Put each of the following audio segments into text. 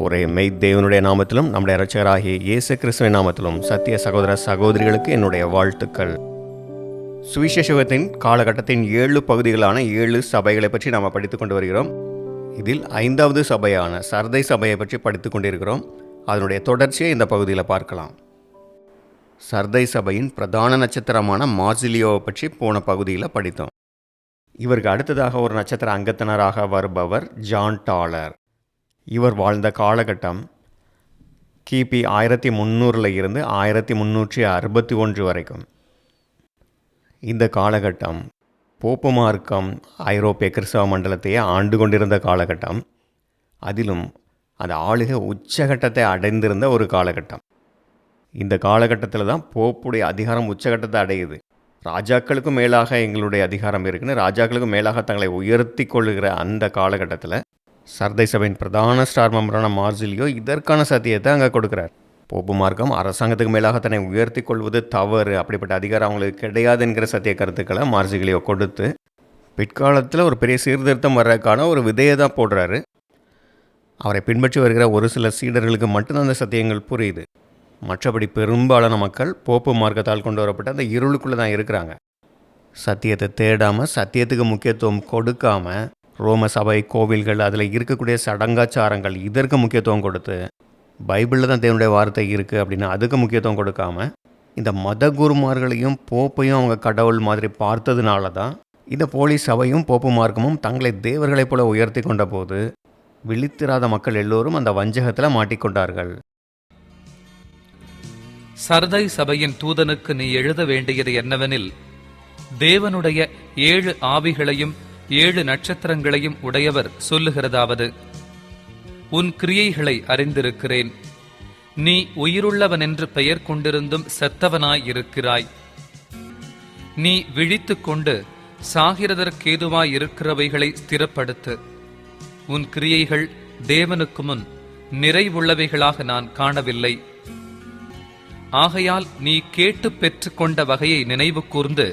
ஒரே மெய் தேவனுடைய நாமத்திலும் நம்முடைய இரட்சகராகிய இயேசு கிறிஸ்துவின் நாமத்திலும் சத்திய சகோதர சகோதரிகளுக்கு என்னுடைய வாழ்த்துக்கள். சுவிசேஷத்தின் காலகட்டத்தின் 7 பகுதிகளான 7 சபைகளை பற்றி நாம் படித்து கொண்டு வருகிறோம். இதில் 5வது சபையான சர்தை சபையை பற்றி படித்து கொண்டிருக்கிறோம். அதனுடைய தொடர்ச்சியை இந்த பகுதியில் பார்க்கலாம். சர்தை சபையின் பிரதான நட்சத்திரமான மார்சிலியோவை பற்றி போன பகுதியில் படித்தோம். இவருக்கு அடுத்ததாக ஒரு நட்சத்திர அங்கத்தினராக வருபவர் ஜான் டாலர். இவர் வாழ்ந்த காலகட்டம் கிபி 1300 இருந்து 1361 வரைக்கும். இந்த காலகட்டம் போப்பு மார்க்கம் ஐரோப்பிய கிறிஸ்தவ மண்டலத்தையே ஆண்டு கொண்டிருந்த காலகட்டம். அதிலும் அந்த ஆளுகை உச்சகட்டத்தை அடைந்திருந்த ஒரு காலகட்டம். இந்த காலகட்டத்தில் தான் போப்புடைய அதிகாரம் உச்சகட்டத்தை அடையுது. ராஜாக்களுக்கும் மேலாக எங்களுடைய அதிகாரம் இருக்குன்னு ராஜாக்களுக்கும் மேலாக தங்களை உயர்த்தி கொள்ளுகிற அந்த காலகட்டத்தில் சர்தை சபையின் பிரதான ஸ்டார் மெம்பரான மார்சிலியோ இதற்கான சத்தியத்தை அங்கே கொடுக்குறார். போப்பு மார்க்கம் அரசாங்கத்துக்கு மேலாக தன்னை உயர்த்தி கொள்வது தவறு, அப்படிப்பட்ட அதிகாரம் அவங்களுக்கு கிடையாது என்கிற சத்திய கருத்துக்களை மார்சிலியோ கொடுத்து பிற்காலத்தில் ஒரு பெரிய சீர்திருத்தம் வர்றதுக்கான ஒரு விதையை தான் போடுறாரு. அவரை பின்பற்றி வருகிற ஒரு சில சீடர்களுக்கு மட்டும்தான் அந்த சத்தியங்கள் புரியுது. மற்றபடி பெரும்பாலான மக்கள் போப்பு மார்க்கத்தால் கொண்டு வரப்பட்ட அந்த இருளுக்குள்ளே தான் இருக்கிறாங்க. சத்தியத்தை தேடாமல், சத்தியத்துக்கு முக்கியத்துவம் கொடுக்காமல், ரோம சபை கோவில்கள் அதில் இருக்கக்கூடிய சடங்காச்சாரங்கள் இதற்கு முக்கியத்துவம் கொடுத்து, பைபிளில் தான் தேவனுடைய வார்த்தை இருக்குது அப்படின்னு அதுக்கு முக்கியத்துவம் கொடுக்காமல், இந்த மத குருமார்களையும் போப்பையும் அவங்க கடவுள் மாதிரி பார்த்ததுனால தான் இந்த போலி சபையும் போப்பு மார்க்கமும் தங்களை தேவர்களைப் போல உயர்த்தி கொண்ட போது விழித்திராத மக்கள் எல்லோரும் அந்த வஞ்சகத்தில் மாட்டிக்கொண்டார்கள். சர்தை சபையின் தூதனுக்கு நீ எழுத வேண்டியது என்னவெனில், தேவனுடைய 7 ஆவிகளையும் 7 நட்சத்திரங்களையும் உடையவர் சொல்லுகிறதாவது: உன் கிரியைகளை அறிந்திருக்கிறேன். நீ உயிருள்ளவன் என்று பெயர் கொண்டிருந்தும் செத்தவனாயிருக்கிறாய். நீ விழித்துக் கொண்டு சாகிறதற்கேதுவாயிருக்கிறவைகளை ஸ்திரப்படுத்து. உன் கிரியைகள் தேவனுக்கு முன் நிறைவுள்ளவைகளாக நான் காணவில்லை. ஆகையால் நீ கேட்டு பெற்றுக்கொண்ட வகையை நினைவு கூர்ந்து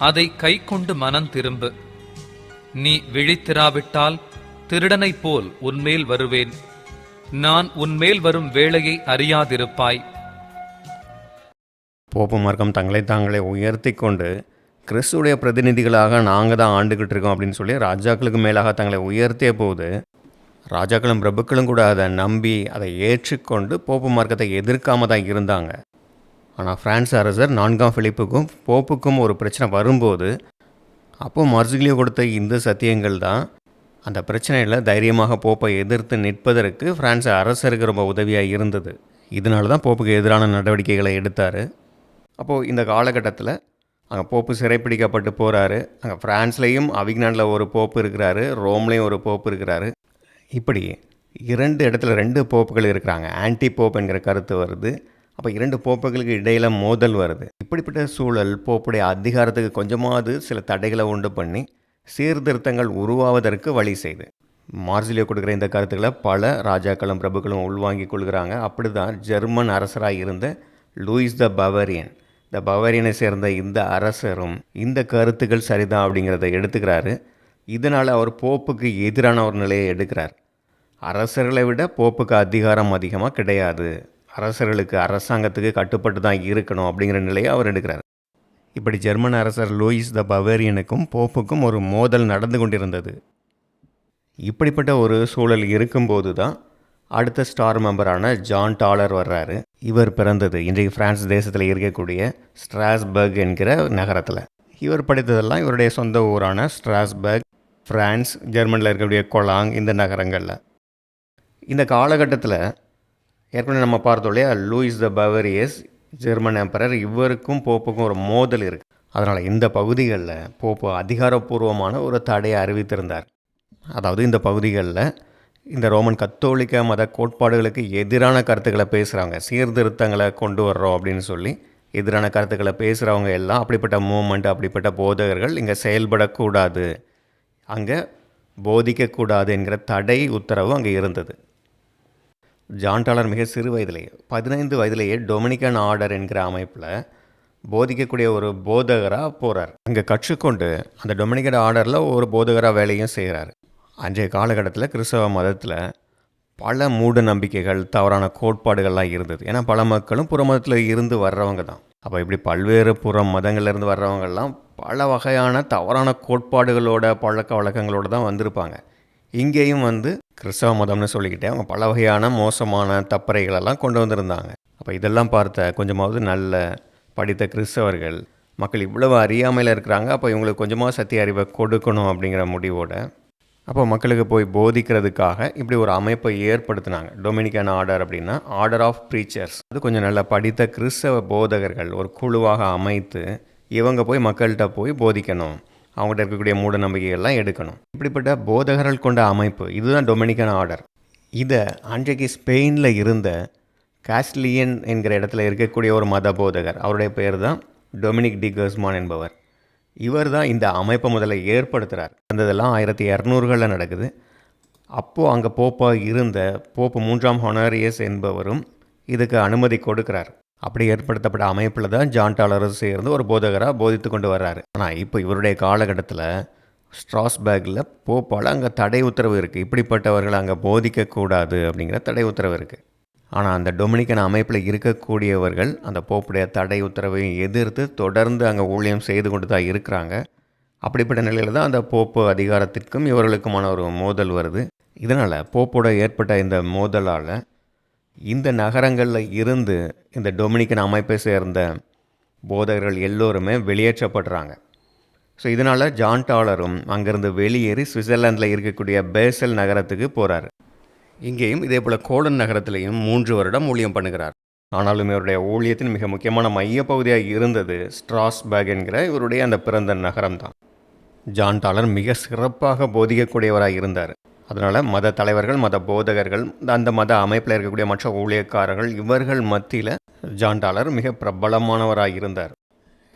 அதை கை கொண்டு மனம் திரும்பு. நீ விழித்திராவிட்டால் திருடனைப் போல் உன்மேல் வருவேன். நான் உன்மேல் வரும் வேளையை அறியாதிருப்பாய். போப்பு மார்க்கம் தங்களை தாங்களே உயர்த்தி கொண்டு கிறிஸ்துடைய பிரதிநிதிகளாக நாங்கள் தான் ஆண்டுகிட்டு இருக்கோம் அப்படின்னு சொல்லி ராஜாக்களுக்கு மேலாக தங்களை உயர்த்திய போது ராஜாக்களும் பிரபுக்களும் கூட அதை நம்பி அதை ஏற்றுக்கொண்டு போப்பு மார்க்கத்தை எதிர்க்காம தான் இருந்தாங்க. ஆனால் பிரான்ஸ் அரசர் 4ஆம் பிலிப்புக்கும் போப்புக்கும் ஒரு பிரச்சனை வரும்போது அப்போது மார்சிலியோ கொடுத்த இந்த சத்தியங்கள் தான் அந்த பிரச்சனையில் தைரியமாக போப்பை எதிர்த்து நிற்பதற்கு பிரான்ஸ் அரசருக்கு ரொம்ப உதவியாக இருந்தது. இதனால தான் போப்புக்கு எதிரான நடவடிக்கைகளை எடுத்தார். அப்போது இந்த காலகட்டத்தில் அங்கே போப்பு சிறைப்பிடிக்கப்பட்டு போகிறாரு. அங்கே பிரான்ஸ்லேயும் அவிக்னானில் ஒரு போப்பு இருக்கிறாரு, ரோம்லேயும் ஒரு போப்பு இருக்கிறாரு. இப்படி 2 இடத்துல 2 போப்புகள் இருக்கிறாங்க. ஆன்டி போப் என்கிற கருத்து வருது. அப்போ 2 போப்புகளுக்கு இடையில் மோதல் வருது. இப்படிப்பட்ட சூழல் போப்புடைய அதிகாரத்துக்கு கொஞ்சமாவது சில தடைகளை உண்டு பண்ணி சீர்திருத்தங்கள் உருவாவதற்கு வழி செய்து. மார்சிலியோ கொடுக்குற இந்த கருத்துக்களை பல ராஜாக்களும் பிரபுக்களும் உள்வாங்கி கொள்கிறாங்க. அப்படி தான் ஜெர்மன் அரசராக இருந்த லூயிஸ் த பவேரியனை சேர்ந்த இந்த அரசரும் இந்த கருத்துக்கள் சரிதான் அப்படிங்கிறத எடுத்துக்கிறாரு. இதனால் அவர் போப்புக்கு எதிரான ஒரு நிலையை எடுக்கிறார். அரசர்களை விட போப்புக்கு அதிகாரம் அதிகமாக கிடையாது, அரசர்களுக்கு அரசாங்கத்துக்கு கட்டுப்பட்டு தான் இருக்கணும் அப்படிங்கிற நிலையை அவர் எடுக்கிறார். இப்படி ஜெர்மன் அரசர் லூயிஸ் த பவேரியனுக்கும் போப்புக்கும் ஒரு மோதல் நடந்து கொண்டிருந்தது. இப்படிப்பட்ட ஒரு சூழல் இருக்கும்போது தான் அடுத்த ஸ்டார் மெம்பரான ஜான் டாலர் வர்றாரு. இவர் பிறந்தது இன்றைக்கு பிரான்ஸ் தேசத்தில் இருக்கக்கூடிய ஸ்ட்ராஸ்பர்க் என்கிற நகரத்தில். இவர் படித்ததெல்லாம் இவருடைய சொந்த ஊரான ஸ்ட்ராஸ்பர்க், பிரான்ஸ், ஜெர்மனியில் இருக்கக்கூடிய கொலாங், இந்த நகரங்களில். இந்த காலகட்டத்தில் ஏற்கனவே நம்ம பார்த்தோம் இல்லையா, லூயிஸ் த பவேரியஸ் ஜெர்மன் எம்பரர், இவருக்கும் போப்புக்கும் ஒரு மோதல் இருக்குது. அதனால் இந்த பகுதிகளில் போப்பு அதிகாரப்பூர்வமான ஒரு தடையை அறிவித்திருந்தார். அதாவது இந்த பகுதிகளில் இந்த ரோமன் கத்தோலிக்க மத கோட்பாடுகளுக்கு எதிரான கருத்துக்களை பேசுகிறாங்க, சீர்திருத்தங்களை கொண்டு வர்றோம் அப்படின்னு சொல்லி எதிரான கருத்துக்களை பேசுகிறவங்க எல்லாம், அப்படிப்பட்ட மூமெண்ட், அப்படிப்பட்ட போதகர்கள் இங்கே செயல்படக்கூடாது, அங்கே போதிக்கக்கூடாது என்கிற தடை உத்தரவு அங்கே இருந்தது. ஜான் டாலர் மிக சிறு வயதிலேயே 15 வயதிலேயே டொமினிக்கன் ஆர்டர் என்கிற அமைப்பில் போதிக்கக்கூடிய ஒரு போதகராக போகிறார். அங்கே கற்றுக்கொண்டு அந்த டொமினிக்கன் ஆர்டரில் ஒரு போதகராக வேலையும் செய்கிறார். அன்றைய காலகட்டத்தில் கிறிஸ்தவ மதத்தில் பல மூட நம்பிக்கைகள், தவறான கோட்பாடுகள்லாம் இருந்தது. ஏன்னா பல மக்களும் புற மதத்தில் இருந்து வர்றவங்க தான். அப்போ இப்படி பல்வேறு புற மதங்கள்லேருந்து வர்றவங்கெல்லாம் பல வகையான தவறான கோட்பாடுகளோட பழக்க வழக்கங்களோடு தான் வந்திருப்பாங்க. இங்கேயும் கிறிஸ்தவ மதம்னு சொல்லிக்கிட்டே அவங்க பல வகையான மோசமான தப்பறைகளெல்லாம் கொண்டு வந்திருந்தாங்க. அப்போ இதெல்லாம் பார்த்த கொஞ்சமாவது நல்ல படித்த கிறிஸ்தவர்கள், மக்கள் இவ்வளவு அறியாமையில் இருக்கிறாங்க, அப்போ இவங்களுக்கு கொஞ்சமாக சத்திய அறிவை கொடுக்கணும் அப்படிங்கிற முடிவோட அப்போ மக்களுக்கு போய் போதிக்கிறதுக்காக இப்படி ஒரு அமைப்பை ஏற்படுத்தினாங்க. டொமினிக்கன் ஆர்டர் அப்படின்னா ஆர்டர் ஆஃப் ப்ரீச்சர்ஸ். அது கொஞ்சம் நல்லா படித்த கிறிஸ்தவ போதகர்கள் ஒரு குழுவாக அமைத்து இவங்க போய் மக்கள்கிட்ட போய் போதிக்கணும், அவங்ககிட்ட இருக்கக்கூடிய மூட நம்பிக்கைகள்லாம் எடுக்கணும். இப்படிப்பட்ட போதகர்கள் கொண்ட அமைப்பு இதுதான் டொமினிக்கன் ஆர்டர். இதை அன்றைக்கு ஸ்பெயினில் இருந்த காஸ்டிலியன் என்கிற இடத்துல இருக்கக்கூடிய ஒரு மத போதகர், அவருடைய பேர் தான் டொமினிக் டி கஸ்மான் என்பவர். இவர் தான் இந்த அமைப்பை முதல்ல ஏற்படுத்துகிறார். அந்ததெல்லாம் 1200களில் நடக்குது. அப்போது அங்கே போப்பாக இருந்த போப்பு 3ஆம் ஹொனாரியஸ் என்பவரும் இதுக்கு அனுமதி கொடுக்குறார். அப்படி ஏற்படுத்தப்பட்ட அமைப்பில் தான் ஜான் டாலரும் சேர்ந்து ஒரு போதகராக போதித்து கொண்டு வர்றாரு. ஆனால் இப்போ இவருடைய காலகட்டத்தில் ஸ்ட்ராஸ்பர்கில் போப்பால் அங்கே தடை உத்தரவு இருக்குது. இப்படிப்பட்டவர்கள் அங்கே போதிக்கக்கூடாது அப்படிங்கிற தடை உத்தரவு இருக்குது. ஆனால் அந்த டொமினிக்கன் அமைப்பில் இருக்கக்கூடியவர்கள் அந்த போப்புடைய தடை உத்தரவையும் எதிர்த்து தொடர்ந்து அங்கே ஊழியம் செய்து கொண்டு தான் இருக்கிறாங்க. அப்படிப்பட்ட நிலையில் தான் அந்த போப்பு அதிகாரத்திற்கும் இவர்களுக்குமான ஒரு மோதல் வருது. இதனால் போப்போட ஏற்பட்ட இந்த மோதலால் இந்த நகரங்களில் இருந்து இந்த டொமினிக்கன் அமைப்பை சேர்ந்த போதகர்கள் எல்லோருமே வெளியேற்றப்படுறாங்க. ஸோ இதனால் ஜான் டாலரும் அங்கேருந்து வெளியேறி சுவிட்சர்லாந்தில் இருக்கக்கூடிய பேசல் நகரத்துக்கு போகிறாரு. இங்கேயும் இதே போல் கோலன் நகரத்திலையும் 3 வருடம் ஊழியம் பண்ணுகிறார். ஆனாலும் இவருடைய ஊழியத்தின் மிக முக்கியமான மையப்பகுதியாக இருந்தது ஸ்ட்ராஸ்பர்க் என்கிற இவருடைய அந்த பிறந்த நகரம்தான். ஜான் டாலர் மிக சிறப்பாக போதிக்கக்கூடியவராக இருந்தார். அதனால் மத தலைவர்கள், மத போதகர்கள், அந்த மத அமைப்பில் இருக்கக்கூடிய மற்ற ஊழியக்காரர்கள் இவர்கள் மத்தியில் ஜான் டாலர் மிக பிரபலமானவராக இருந்தார்.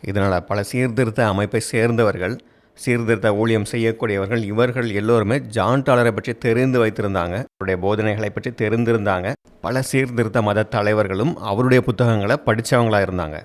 இதனால் பல சீர்திருத்த அமைப்பை சேர்ந்தவர்கள், சீர்திருத்த ஊழியம் செய்யக்கூடியவர்கள் இவர்கள் எல்லோருமே ஜான் டாலரை பற்றி தெரிந்து வைத்திருந்தாங்க, அவருடைய போதனைகளை பற்றி தெரிந்திருந்தாங்க. பல சீர்திருத்த மத தலைவர்களும் அவருடைய புத்தகங்களை படித்தவங்களாக இருந்தாங்க.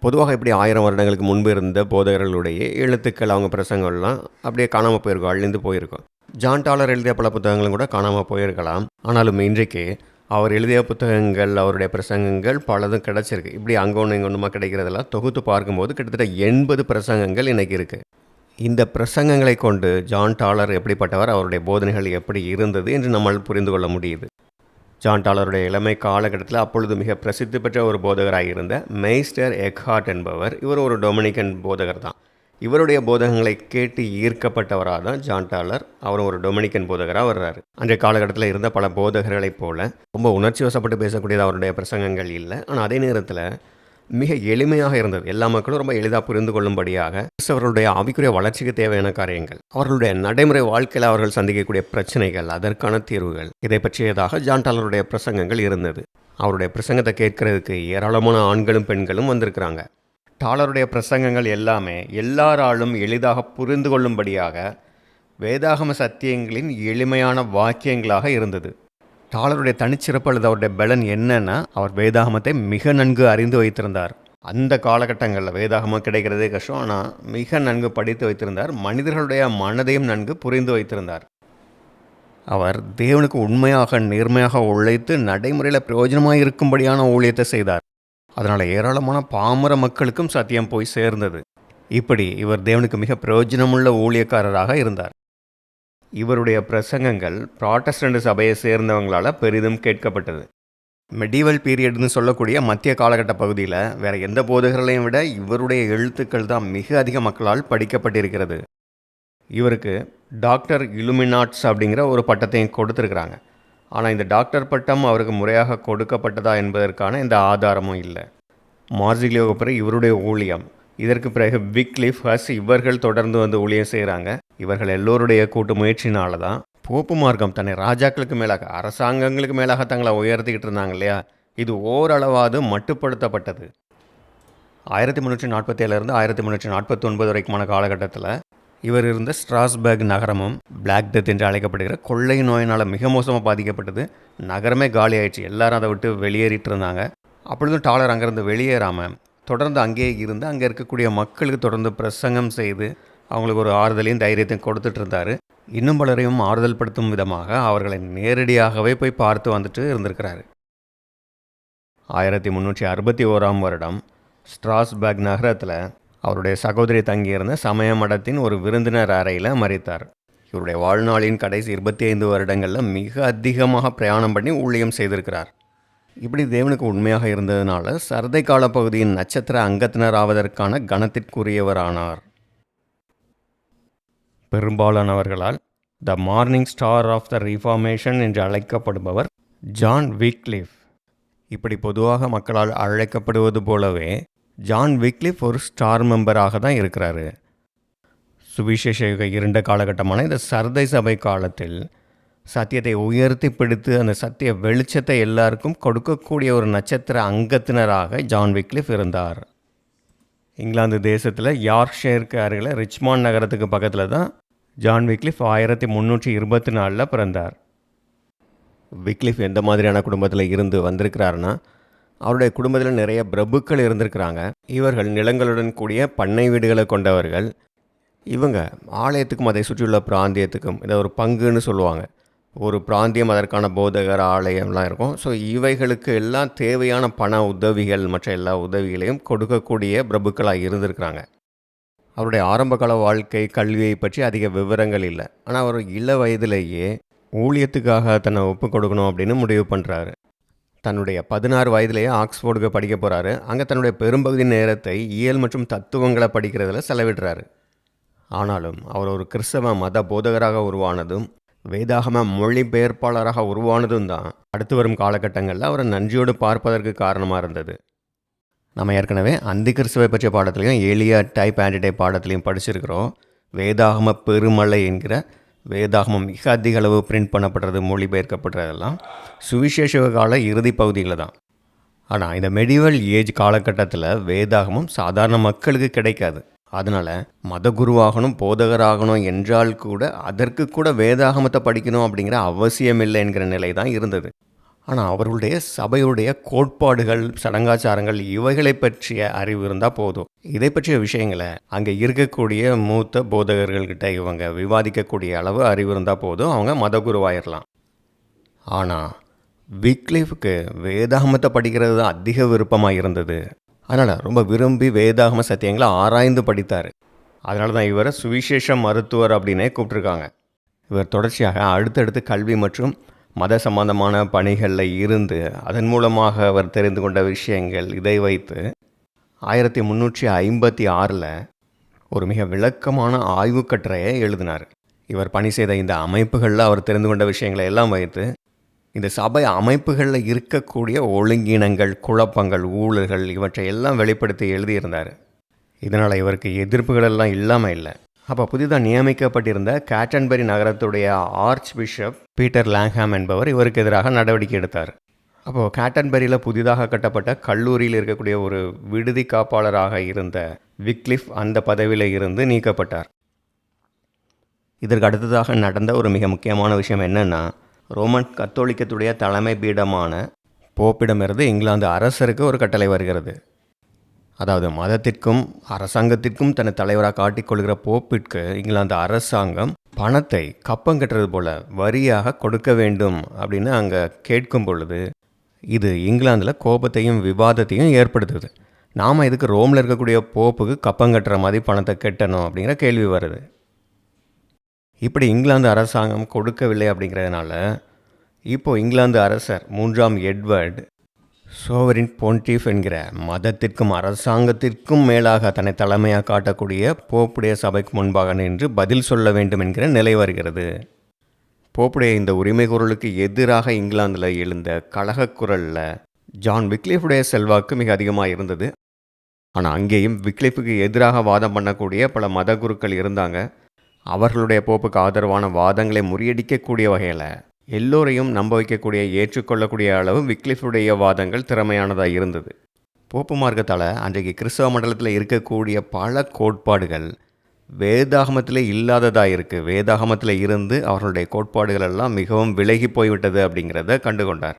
பொதுவாக இப்படி 1000 வருடங்களுக்கு முன்பு இருந்த போதகர்களுடைய எழுத்துக்கள், அவங்க பிரசங்கள்லாம் அப்படியே காணாமல் போயிருக்கும், அழிந்து போயிருக்கும். ஜான் டாலர் எழுதிய பல புத்தகங்களும் கூட காணாமல் போயிருக்கலாம். ஆனாலும் இன்றைக்கு அவர் எழுதிய புத்தகங்கள், அவருடைய பிரசங்கங்கள் பலதும் கிடச்சிருக்கு. இப்படி அங்கே ஒன்று இங்கே ஒன்றுமா கிடைக்கிறதெல்லாம் தொகுத்து பார்க்கும்போது கிட்டத்தட்ட 80 பிரசங்கங்கள் இன்றைக்கி இருக்குது. இந்த பிரசங்கங்களை கொண்டு ஜான் டாலர் எப்படிப்பட்டவர், அவருடைய போதனைகள் எப்படி இருந்தது என்று நம்மால் புரிந்து கொள்ள முடியுது. ஜான் டாலருடைய இளமை காலகட்டத்தில் அப்பொழுது மிக பிரசித்தி பெற்ற ஒரு போதகராக இருந்த மெய்ஸ்டர் எக்ஹார்ட் என்பவர், இவர் ஒரு டொமினிக்கன் போதகர் தான். இவருடைய போதகங்களை கேட்டு ஈர்க்கப்பட்டவராக தான் ஜான் டாலர், அவரும் ஒரு டொமினிக்கன் போதகராக வர்றாரு. அன்றைய காலகட்டத்தில் இருந்த பல போதகர்களைப் போல ரொம்ப உணர்ச்சி வசப்பட்டு பேசக்கூடியது அவருடைய பிரசங்கங்கள் இல்லை. ஆனால் அதே நேரத்தில் மிக எளிமையாக இருந்தது. எல்லா மக்களும் ரொம்ப எளிதாக புரிந்து கொள்ளும்படியாக அவர்களுடைய ஆவிக்குரிய வளர்ச்சிக்கு தேவையான காரியங்கள், அவர்களுடைய நடைமுறை வாழ்க்கையில் அவர்கள் சந்திக்கக்கூடிய பிரச்சனைகள், அதற்கான தீர்வுகள், இதை பற்றியதாக ஜான் டாலருடைய பிரசங்கங்கள் இருந்தது. அவருடைய பிரசங்கத்தை கேட்கறதுக்கு ஏராளமான ஆண்களும் பெண்களும் வந்திருக்கிறாங்க. டாலருடைய பிரசங்கங்கள் எல்லாமே எல்லாராலும் எளிதாக புரிந்து கொள்ளும்படியாக வேதாகம சத்தியங்களின் எளிமையான வாக்கியங்களாக இருந்தது. டாலருடைய தனிச்சிறப்பு அல்லது அவருடைய பலன் என்னன்னா, அவர் வேதாகமத்தை மிக நன்கு அறிந்து வைத்திருந்தார். அந்த காலகட்டங்களில் வேதாகமம் கிடைக்கிறதே கஷ்டம், ஆனால் மிக நன்கு படித்து வைத்திருந்தார். மனிதர்களுடைய மனதையும் நன்கு புரிந்து வைத்திருந்தார். அவர் தேவனுக்கு உண்மையாக நேர்மையாக உழைத்து நடைமுறையில் பிரயோஜனமாக இருக்கும்படியான ஊழியத்தை செய்தார். அதனால் ஏராளமான பாமர மக்களுக்கும் சத்தியம் போய் சேர்ந்தது. இப்படி இவர் தேவனுக்கு மிக பிரயோஜனமுள்ள ஊழியக்காரராக இருந்தார். இவருடைய பிரசங்கங்கள் புராட்டஸ்டன்ட் சபையை சேர்ந்தவங்களால் பெரிதும் கேட்கப்பட்டது. மெடிவல் பீரியட்னு சொல்லக்கூடிய மத்திய காலகட்ட பகுதியில் வேறு எந்த போதகர்களையும் விட இவருடைய எழுத்துக்கள் தான் மிக அதிக மக்களால் படிக்கப்பட்டிருக்கிறது. இவருக்கு டாக்டர் இலுமினாட்ஸ் அப்படிங்கிற ஒரு பட்டத்தையும் கொடுத்துருக்குறாங்க. ஆனால் இந்த டாக்டர் பட்டம் அவருக்கு முறையாக கொடுக்கப்பட்டதா என்பதற்கான எந்த ஆதாரமும் இல்லை. மார்சிலியோவுக்கு பிறகு இவருடைய ஊழியம், இதற்கு பிறகு விக்லிஃப், ஹஸ் இவர்கள் தொடர்ந்து ஊழியம் செய்கிறாங்க. இவர்கள் எல்லோருடைய கூட்டு முயற்சினால தான் போப்பு மார்க்கம் தன்னை ராஜாக்களுக்கு மேலாக, அரசாங்கங்களுக்கு மேலாக தங்களை உயர்த்திக்கிட்டு இருந்தாங்க இல்லையா, இது ஓரளவாது மட்டுப்படுத்தப்பட்டது. 1347 1349 வரைக்குமான காலகட்டத்தில் இவர் இருந்த ஸ்ட்ராஸ்பர்க் நகரமும் பிளாக் டெத் என்று அழைக்கப்படுகிற கொள்ளை நோயினால் மிக மோசமாக பாதிக்கப்பட்டது. நகரமே காலி ஆயிடுச்சு, எல்லாரும் அதை விட்டு வெளியேறிட்டு இருந்தாங்க. அப்பொழுதும் டாலர் அங்கேருந்து வெளியேறாமல் தொடர்ந்து அங்கேயே இருந்து அங்கே இருக்கக்கூடிய மக்களுக்கு தொடர்ந்து பிரசங்கம் செய்து அவங்களுக்கு ஒரு ஆறுதலையும் தைரியத்தையும் கொடுத்துட்டு இருந்தார். இன்னும் பலரையும் ஆறுதல் படுத்தும் விதமாக அவர்களை நேரடியாகவே போய் பார்த்து வந்துட்டு இருந்திருக்கிறாரு. 1361 வருடம் ஸ்ட்ராஸ்பர்க் நகரத்தில் அவருடைய சகோதரி தங்கியிருந்த சமய மடத்தின் ஒரு விருந்தினர் அறையில் மரித்தார். இவருடைய வாழ்நாளின் கடைசி 25 வருடங்களில் மிக அதிகமாக பிரயாணம் பண்ணி ஊழியம் செய்திருக்கிறார். இப்படி தேவனுக்கு உண்மையாக இருந்ததுனால சர்தை கால பகுதியின் நட்சத்திர அங்கத்தினர் ஆவதற்கான கணத்திற்குரியவரானார். பெரும்பாலானவர்களால் the morning star of the reformation என்று அழைக்கப்படுபவர் ஜான் விக்லிஃப். இப்படி பொதுவாக மக்களால் அழைக்கப்படுவது போலவே ஜான் விக்லிஃப் ஒரு ஸ்டார் மெம்பராக தான் இருக்கிறாரு. சுவிசேஷ யுக இருண்ட காலகட்டமான இந்த சர்தை சபை காலத்தில் சத்தியத்தை உயர்த்தி பிடித்து அந்த சத்திய வெளிச்சத்தை எல்லாருக்கும் கொடுக்கக்கூடிய ஒரு நட்சத்திர அங்கத்தினராக ஜான் விக்லிஃப் இருந்தார். இங்கிலாந்து தேசத்தில் யார்க்ஷயருக்கு அருகில் ரிச்மாண்ட் நகரத்துக்கு பக்கத்தில் தான் ஜான் விக்லிஃப் 1324 பிறந்தார். விக்லிஃப் எந்த மாதிரியான குடும்பத்தில் இருந்து வந்திருக்கிறாருன்னா, அவருடைய குடும்பத்தில் நிறைய பிரபுக்கள் இருந்திருக்கிறாங்க. இவர்கள் நிலங்களுடன் கூடிய பண்ணை வீடுகளை கொண்டவர்கள். இவங்க ஆலயத்துக்கும் அதை சுற்றியுள்ள பிராந்தியத்துக்கும் இதை ஒரு பங்குன்னு சொல்லுவாங்க. ஒரு பிராந்தியம் அதற்கான போதகர் ஆலயம்லாம் இருக்கும். ஸோ இவைகளுக்கு எல்லாம் தேவையான பண உதவிகள் மற்ற எல்லா உதவிகளையும் கொடுக்கக்கூடிய பிரபுக்களாக இருந்திருக்கிறாங்க. அவருடைய ஆரம்பகால வாழ்க்கை கல்வியை பற்றி அதிக விவரங்கள் இல்லை. ஆனால் அவர் இள வயதிலேயே ஊழியத்துக்காக தன்னை ஒப்பு கொடுக்கணும் அப்படின்னு முடிவு பண்ணுறாரு. தன்னுடைய 16 வயதிலேயே ஆக்ஸ்போர்டுக்கு படிக்க போகிறாரு. அங்கே தன்னுடைய பெரும்பகுதி நேரத்தை இயல் மற்றும் தத்துவங்களை படிக்கிறதுல செலவிடுறாரு. ஆனாலும் அவர் ஒரு கிறிஸ்தவ மத போதகராக உருவானதும் வேதாகம மொழிபெயர்ப்பாளராக உருவானதும் தான் அடுத்து வரும் காலகட்டங்களில் அவரை நன்றியோடு பார்ப்பதற்கு காரணமாக இருந்தது. நம்ம ஏற்கனவே அந்தி கிறிஸ்துவை பற்றிய பாடத்துலையும் எலியா டைப் ஆன்டிடைப் பாடத்துலையும் படிச்சிருக்கிறோம். வேதாகம பெருமலை என்கிற வேதாகமம் மிக அதிக அளவு பிரிண்ட் பண்ணப்படுறது, மொழிபெயர்க்கப்படுறதெல்லாம் சுவிசேஷ கால இறுதி பகுதியில் தான். ஆனால் இந்த மெடிவல் ஏஜ் காலகட்டத்தில் வேதாகமம் சாதாரண மக்களுக்கு கிடைக்காது. அதனால் மத குருவாகணும் போதகராகணும் என்றால் கூட அதற்கு கூட வேதாகமத்தை படிக்கணும் அப்படிங்கிற அவசியம் இல்லை என்கிற நிலை தான் இருந்தது. ஆனால் அவர்களுடைய சபையுடைய கோட்பாடுகள் சடங்காச்சாரங்கள் இவைகளை பற்றிய அறிவு இருந்தால் போதும். இதை பற்றிய விஷயங்களை அங்கே இருக்கக்கூடிய மூத்த போதகர்கள்கிட்ட இவங்க விவாதிக்கக்கூடிய அளவு அறிவு இருந்தால் போதும், அவங்க மத குருவாயிடலாம். ஆனால் விக்லிஃப்க்கு வேதாகமத்தை படிக்கிறது தான் அதிக விருப்பமாக இருந்தது. அதனால் ரொம்ப விரும்பி வேதாகம சத்தியங்களை ஆராய்ந்து படித்தார். அதனால தான் இவரை சுவிசேஷ மருத்துவர் அப்படின்னே கூப்பிட்ருக்காங்க. இவர் தொடர்ச்சியாக அடுத்தடுத்து கல்வி மற்றும் மத சம்பந்தமான பணிகளில் இருந்து அதன் மூலமாக அவர் தெரிந்து கொண்ட விஷயங்கள் இதை வைத்து 1356 ஒரு மிக விளக்கமான ஆய்வு கட்டுரையை எழுதினார். இவர் பணி செய்த இந்த அமைப்புகளில் அவர் தெரிந்து கொண்ட விஷயங்களை எல்லாம் வைத்து இந்த சபை அமைப்புகளில் இருக்கக்கூடிய ஒழுங்கீனங்கள், குழப்பங்கள், ஊழல்கள் இவற்றை எல்லாம் வெளிப்படுத்தி எழுதியிருந்தார். இதனால் இவருக்கு எதிர்ப்புகள் எல்லாம் இல்லாமல் இல்லை. அப்போ புதிதாக நியமிக்கப்பட்டிருந்த கேட்டன்பரி நகரத்துடைய ஆர்ச் பிஷப் பீட்டர் லாங்ஹாம் என்பவர் இவருக்கு எதிராக நடவடிக்கை எடுத்தார். அப்போது கேட்டன்பரியில் புதிதாக கட்டப்பட்ட கல்லூரியில் இருக்கக்கூடிய ஒரு விடுதி காப்பாளராக இருந்த விக்லிஃப் அந்த பதவியில் இருந்து நீக்கப்பட்டார். இதற்கு அடுத்ததாக நடந்த ஒரு மிக முக்கியமான விஷயம் என்னென்னா, ரோமன் கத்தோலிக்கத்துடைய தலைமை பீடமான போப்பிடமிருந்து இங்கிலாந்து அரசருக்கு ஒரு கட்டளை வருகிறது. அதாவது மதத்திற்கும் அரசாங்கத்திற்கும் தன்னை தலைவராக காட்டிக்கொள்கிற போப்பிற்கு இங்கிலாந்து அரசாங்கம் பணத்தை கப்பம் கட்டுறது போல வரியாக கொடுக்க வேண்டும் அப்படின்னு அங்கே கேட்கும் பொழுது இது இங்கிலாந்தில் கோபத்தையும் விவாதத்தையும் ஏற்படுத்துது. நாம் இதுக்கு ரோமில் இருக்கக்கூடிய போப்புக்கு கப்பம் கட்டுற மாதிரி பணத்தை கட்டணும் அப்படிங்கிற கேள்வி வருது. இப்படி இங்கிலாந்து அரசாங்கம் கொடுக்கவில்லை அப்படிங்கிறதுனால இப்போது இங்கிலாந்து அரசர் 3ஆம் எட்வர்ட் சோவரின் பொன்டிஃப் என்கிற மதத்திற்கும் அரசாங்கத்திற்கும் மேலாக தன்னை தலைமையாக காட்டக்கூடிய போப்புடைய சபைக்கு முன்பாக நின்று பதில் சொல்ல வேண்டும் என்கிற நிலை வருகிறது. போப்புடைய இந்த உரிமை குரலுக்கு எதிராக இங்கிலாந்தில் எழுந்த கலகக் குரலில் ஜான் விக்லிஃபுடைய செல்வாக்கு மிக அதிகமாக இருந்தது. ஆனால் அங்கேயும் விக்லிஃபுக்கு எதிராக வாதம் பண்ணக்கூடிய பல மத குருக்கள் இருந்தாங்க. அவர்களுடைய போப்புக்கு ஆதரவான வாதங்களை முறியடிக்கக்கூடிய வகையில் எல்லோரையும் நம்ப வைக்கக்கூடிய ஏற்றுக்கொள்ளக்கூடிய அளவு விக்லிஃபுடைய வாதங்கள் திறமையானதாக இருந்தது. போப்பு மார்க்கத்தால் அன்றைக்கு கிறிஸ்தவ மண்டலத்தில் இருக்கக்கூடிய பல கோட்பாடுகள் வேதாகமத்தில் இல்லாததாக இருக்குது. வேதாகமத்தில் இருந்து அவர்களுடைய கோட்பாடுகள் எல்லாம் மிகவும் விலகி போய்விட்டது அப்படிங்கிறத கண்டுகொண்டார்.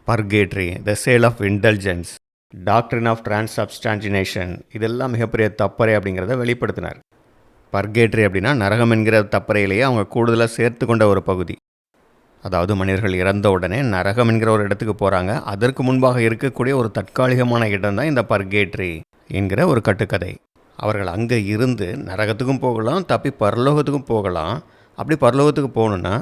Purgatory, the sale of indulgence, doctrine of transubstantiation இதெல்லாம் மிகப்பெரிய தப்பறை அப்படிங்கிறத வெளிப்படுத்தினார். பர்கேட்ரி அப்படின்னா நரகம் என்கிற தப்பறையிலேயே அவங்க கூடுதலாக சேர்த்து கொண்ட ஒரு பகுதி. அதாவது மனிதர்கள் இறந்த உடனே நரகம் என்கிற ஒரு இடத்துக்கு போகிறாங்க. அதற்கு முன்பாக இருக்கக்கூடிய ஒரு தற்காலிகமான இடம் தான் இந்த பர்கேட்ரி என்கிற ஒரு கட்டுக்கதை. அவர்கள் அங்கே இருந்து நரகத்துக்கும் போகலாம், தப்பி பரலோகத்துக்கும் போகலாம். அப்படி பரலோகத்துக்கு போகணுன்னா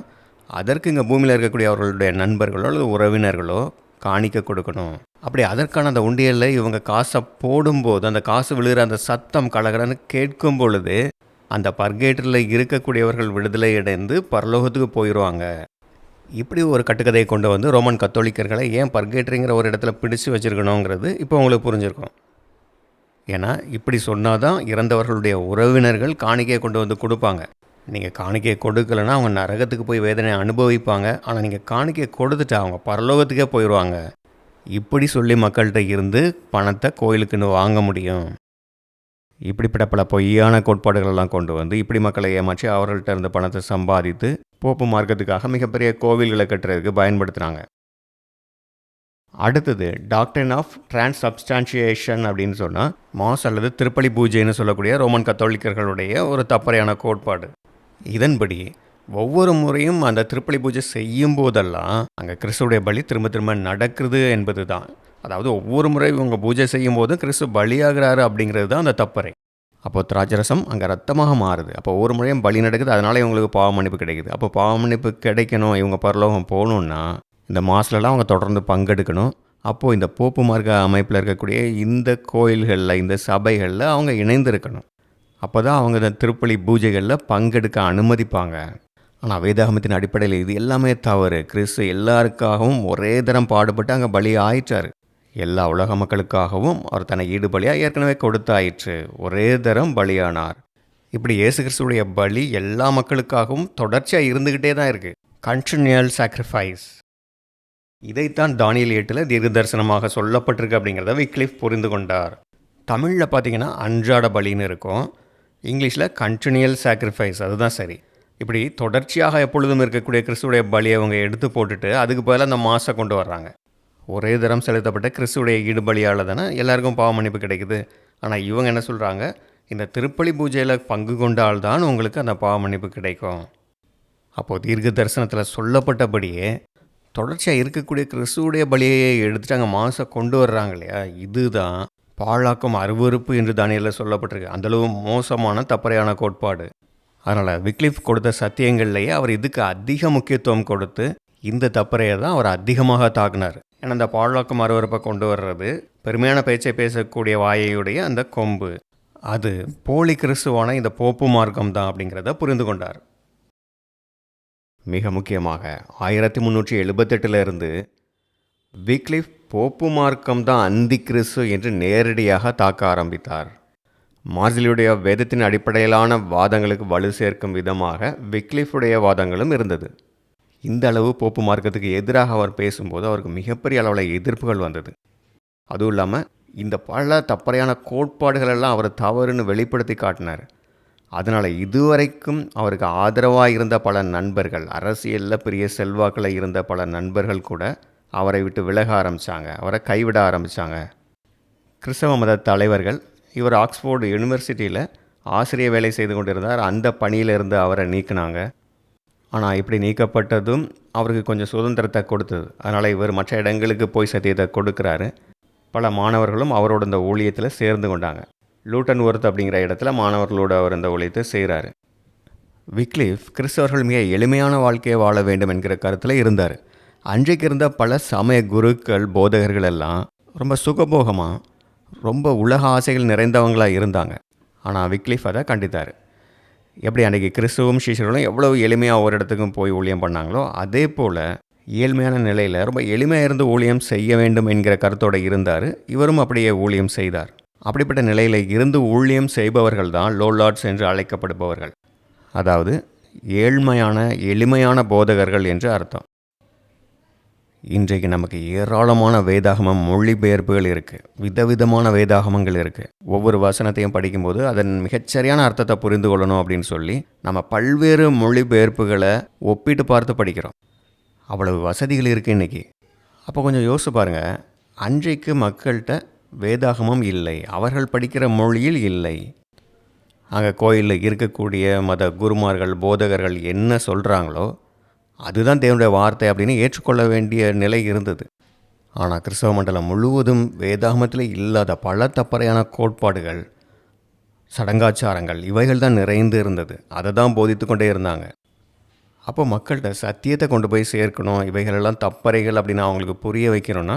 அதற்கு இங்கே பூமியில் இருக்கக்கூடிய அவர்களுடைய நண்பர்களோ அல்லது உறவினர்களோ காணிக்க கொடுக்கணும். அப்படி அதற்கான அந்த உண்டியலில் இவங்க காசை போடும்போது அந்த காசு விழுகிற அந்த சத்தம் கலகலன்னு கேட்கும் பொழுது அந்த பர்கேட்டரில் இருக்கக்கூடியவர்கள் விடுதலை அடைந்து பரலோகத்துக்கு போயிடுவாங்க. இப்படி ஒரு கட்டுக்கதையை கொண்டு வந்து ரோமன் கத்தோலிக்கர்களை ஏன் பர்கேட்டரிங்கிற ஒரு இடத்துல பிடிச்சு வச்சுருக்கணுங்கிறது இப்போ உங்களுக்கு புரிஞ்சிருக்கும். ஏன்னா இப்படி சொன்னால் தான் இறந்தவர்களுடைய உறவினர்கள் காணிக்கையை கொண்டு வந்து கொடுப்பாங்க. நீங்கள் காணிக்கையை கொடுக்கலைன்னா அவங்க நரகத்துக்கு போய் வேதனையை அனுபவிப்பாங்க. ஆனால் நீங்கள் காணிக்கையை கொடுத்துட்டா அவங்க பரலோகத்துக்கே போயிடுவாங்க. இப்படி சொல்லி மக்கள்கிட்ட இருந்து பணத்தை கோயிலுக்குன்னு வாங்க முடியும். இப்படிப்பட்ட பல பொய்யான கோட்பாடுகளெல்லாம் கொண்டு வந்து இப்படி மக்களை ஏமாற்றி அவர்கள்ட்ட இருந்த பணத்தை சம்பாதித்து போப்பு மார்க்கத்துக்காக மிகப்பெரிய கோவில்களை கட்டுறதுக்கு பயன்படுத்துகிறாங்க. அடுத்தது டாக்ட்ரின் ஆஃப் டிரான்ஸ்சப்ஸ்டான்ஷியேஷன் அப்படின்னு சொன்னால் மாஸ் அல்லது திருப்பலி பூஜைன்னு சொல்லக்கூடிய ரோமன் கத்தோலிக்கர்களுடைய ஒரு தப்பறையான கோட்பாடு. இதன்படி ஒவ்வொரு முறையும் அந்த திருப்பலி பூஜை செய்யும் போதெல்லாம் அங்கே கிறிஸ்துடைய பலி திரும்ப திரும்ப நடக்குது என்பது தான். அதாவது ஒவ்வொரு முறை இவங்க பூஜை செய்யும் போதும் கிறிஸ்து பலியாகிறாரு அப்படிங்கிறது தான் அந்த தப்பறை. அப்போது திராட்சரசம் அங்கே ரத்தமாக மாறுது. அப்போ ஒவ்வொரு முறையும் பலி நடக்குது. அதனால் இவங்களுக்கு பாவ மன்னிப்பு கிடைக்குது. அப்போ பாவ மன்னிப்பு கிடைக்கணும், இவங்க பரலோகம் போகணுன்னா இந்த மாதத்துலலாம் அவங்க தொடர்ந்து பங்கெடுக்கணும். அப்போது இந்த போப்பு மார்க்க அமைப்பில் இருக்கக்கூடிய இந்த கோயில்களில் இந்த சபைகளில் அவங்க இணைந்திருக்கணும். அப்போ தான் அவங்க இந்த திருப்பலி பூஜைகளில் பங்கெடுக்க அனுமதிப்பாங்க. ஆனால் வேதாகமத்தின் அடிப்படையில் இது எல்லாமே தவறு. கிறிஸ்து எல்லாருக்காகவும் ஒரே தரம் பாடுபட்டு அங்கே பலி ஆயிட்டார். எல்லா உலக மக்களுக்காகவும் அவர் தன்னை ஈடுபலியாக ஏற்கனவே கொடுத்தாயிற்று. ஒரே தரம் பலியானார். இப்படி இயேசு கிறிஸ்துடைய பலி எல்லா மக்களுக்காகவும் தொடர்ச்சியாக இருந்துக்கிட்டே தான் இருக்குது. Continual sacrifice. இதைத்தான் தானியேல் 8 தீர்க்க தரிசனமாக சொல்லப்பட்டிருக்கு அப்படிங்கிறத விக்லிஃப் புரிந்து கொண்டார். தமிழில் பார்த்தீங்கன்னா அன்றாட பலின்னு இருக்கும். இங்கிலீஷில் கண்டினியூவல் சாக்ரிஃபைஸ், அதுதான் சரி. இப்படி தொடர்ச்சியாக எப்பொழுதும் இருக்கக்கூடிய கிறிஸ்துடைய பலியை அவங்க எடுத்து போட்டுட்டு அதுக்கு பதிலாக அந்த மாசை கொண்டு வர்றாங்க. ஒரே தரம் செலுத்தப்பட்ட கிறிஸ்துடைய ஈடுபலியால் தானே எல்லாருக்கும் பாவ மன்னிப்பு கிடைக்குது. ஆனால் இவங்க என்ன சொல்கிறாங்க, இந்த திருப்பலி பூஜையில் பங்கு கொண்டால்தான் உங்களுக்கு அந்த பாவ மன்னிப்பு கிடைக்கும். அப்போது தீர்க்க தரிசனத்தில் சொல்லப்பட்டபடியே தொடர்ச்சியாக இருக்கக்கூடிய கிறிஸ்துடைய பலியை எடுத்துட்டு அங்கே மாசை கொண்டு வர்றாங்க இல்லையா, இதுதான் பாழாக்கும் அருவருப்பு என்று தானியேலில் சொல்லப்பட்டிருக்கு. அந்தளவு மோசமான தப்பறையான கோட்பாடு. அதனால் விக்லிஃப் கொடுத்த சத்தியங்கள்லேயே அவர் இதுக்கு அதிக முக்கியத்துவம் கொடுத்து இந்த தப்பறையை தான் அவர் அதிகமாக தாக்குனார். ஏன்னா அந்த பாழாக்கும் அருவருப்பை கொண்டு வர்றது பெருமையான பேச்சை பேசக்கூடிய வாயையுடைய அந்த கொம்பு, அது போலி கிறிஸ்துவான இந்த போப்பு மார்க்கம் தான் அப்படிங்கிறத புரிந்து கொண்டார். மிக முக்கியமாக 1378 விக்லிஃப் போப்பு மார்க்கம் தான் அந்தி கிறிஸ்து என்று நேரடியாக தாக்க ஆரம்பித்தார். மார்சிலியுடைய வேதத்தின் அடிப்படையிலான வாதங்களுக்கு வலு சேர்க்கும் விதமாக விக்லிஃபுடைய வாதங்களும் இருந்தது. இந்த அளவு போப்பு மார்க்கத்துக்கு எதிராக அவர் பேசும்போது அவருக்கு மிகப்பெரிய அளவில் எதிர்ப்புகள் வந்தது. அதுவும் இல்லாமல் இந்த பல தப்பறையான கோட்பாடுகளெல்லாம் அவர் தவறுன்னு வெளிப்படுத்தி காட்டினார். அதனால் இதுவரைக்கும் அவருக்கு ஆதரவாக இருந்த பல நண்பர்கள், அரசியலில் பெரிய செல்வாக்கில் இருந்த பல நண்பர்கள் கூட அவரை விட்டு விலக ஆரம்பித்தாங்க, அவரை கைவிட ஆரம்பித்தாங்க. கிறிஸ்தவ மத தலைவர்கள், இவர் ஆக்ஸ்போர்டு யூனிவர்சிட்டியில் ஆசிரிய வேலை செய்து கொண்டிருந்தார், அந்த பணியிலிருந்து அவரை நீக்கினாங்க. ஆனால் இப்படி நீக்கப்பட்டதும் அவருக்கு கொஞ்சம் சுதந்திரத்தை கொடுத்தது. அதனால் இவர் மற்ற இடங்களுக்கு போய் சத்தியத்தை கொடுக்குறாரு. பல மாணவர்களும் அவரோட இந்த ஊழியத்தில் சேர்ந்து கொண்டாங்க. லூட்டன் ஒர்த் அப்படிங்கிற இடத்துல மாணவர்களோடு அவர் இந்த ஊழியத்தை செய்கிறாரு. விக்லிஃப் கிறிஸ்தவர்கள் மிக எளிமையான வாழ்க்கையை வாழ வேண்டும் என்கிற கருத்தில் இருந்தார். அன்றைக்கு இருந்த பல சமய குருக்கள், போதகர்கள் எல்லாம் ரொம்ப சுகபோகமாக, ரொம்ப உலக ஆசைகள் நிறைந்தவங்களாக இருந்தாங்க. ஆனால் விக்லிஃப் அதை கண்டித்தார். எப்படி அன்றைக்கி கிறிஸ்துவும் சீஷர்களும் எவ்வளவு எளிமையாக ஒரு இடத்துக்கும் போய் ஊழியம் பண்ணாங்களோ, அதே போல் ஏழ்மையான நிலையில் ரொம்ப எளிமையாக இருந்து ஊழியம் செய்ய வேண்டும் என்கிற கருத்தோடு இருந்தார். இவரும் அப்படியே ஊழியம் செய்தார். அப்படிப்பட்ட நிலையில் இருந்து ஊழியம் செய்பவர்கள் தான் லோலார்ட்ஸ் என்று அழைக்கப்படுபவர்கள். அதாவது ஏழ்மையான எளிமையான போதகர்கள் என்று அர்த்தம். இன்றைக்கு நமக்கு ஏராளமான வேதாகமம் மொழிபெயர்ப்புகள் இருக்குது, விதவிதமான வேதாகமங்கள் இருக்குது. ஒவ்வொரு வசனத்தையும் படிக்கும்போது அதன் மிகச்சரியான அர்த்தத்தை புரிந்து கொள்ளணும் அப்படின்னு சொல்லி நம்ம பல்வேறு மொழிபெயர்ப்புகளை ஒப்பிட்டு பார்த்து படிக்கிறோம். அவ்வளவு வசதிகள் இருக்குது இன்றைக்கி. அப்போ கொஞ்சம் யோசிச்சு பாருங்கள், அன்றைக்கு மக்கள்கிட்ட வேதாகமம் இல்லை, அவர்கள் படிக்கிற மொழியில் இல்லை. அங்கே கோயிலில் இருக்கக்கூடிய மத குருமார்கள் போதகர்கள் என்ன சொல்கிறாங்களோ அதுதான் தேவனுடைய வார்த்தை அப்படின்னு ஏற்றுக்கொள்ள வேண்டிய நிலை இருந்தது. ஆனால் கிறிஸ்தவ மண்டலம் முழுவதும் வேதாகமத்தில் இல்லாத பல தப்பறையான கோட்பாடுகள், சடங்காச்சாரங்கள் இவைகள் தான் நிறைந்து இருந்தது. அதை தான் போதித்து கொண்டே இருந்தாங்க. அப்போ மக்கள்கிட்ட சத்தியத்தை கொண்டு போய் சேர்க்கணும், இவைகளெல்லாம் தப்பறைகள் அப்படின்னு அவங்களுக்கு புரிய வைக்கணும்னா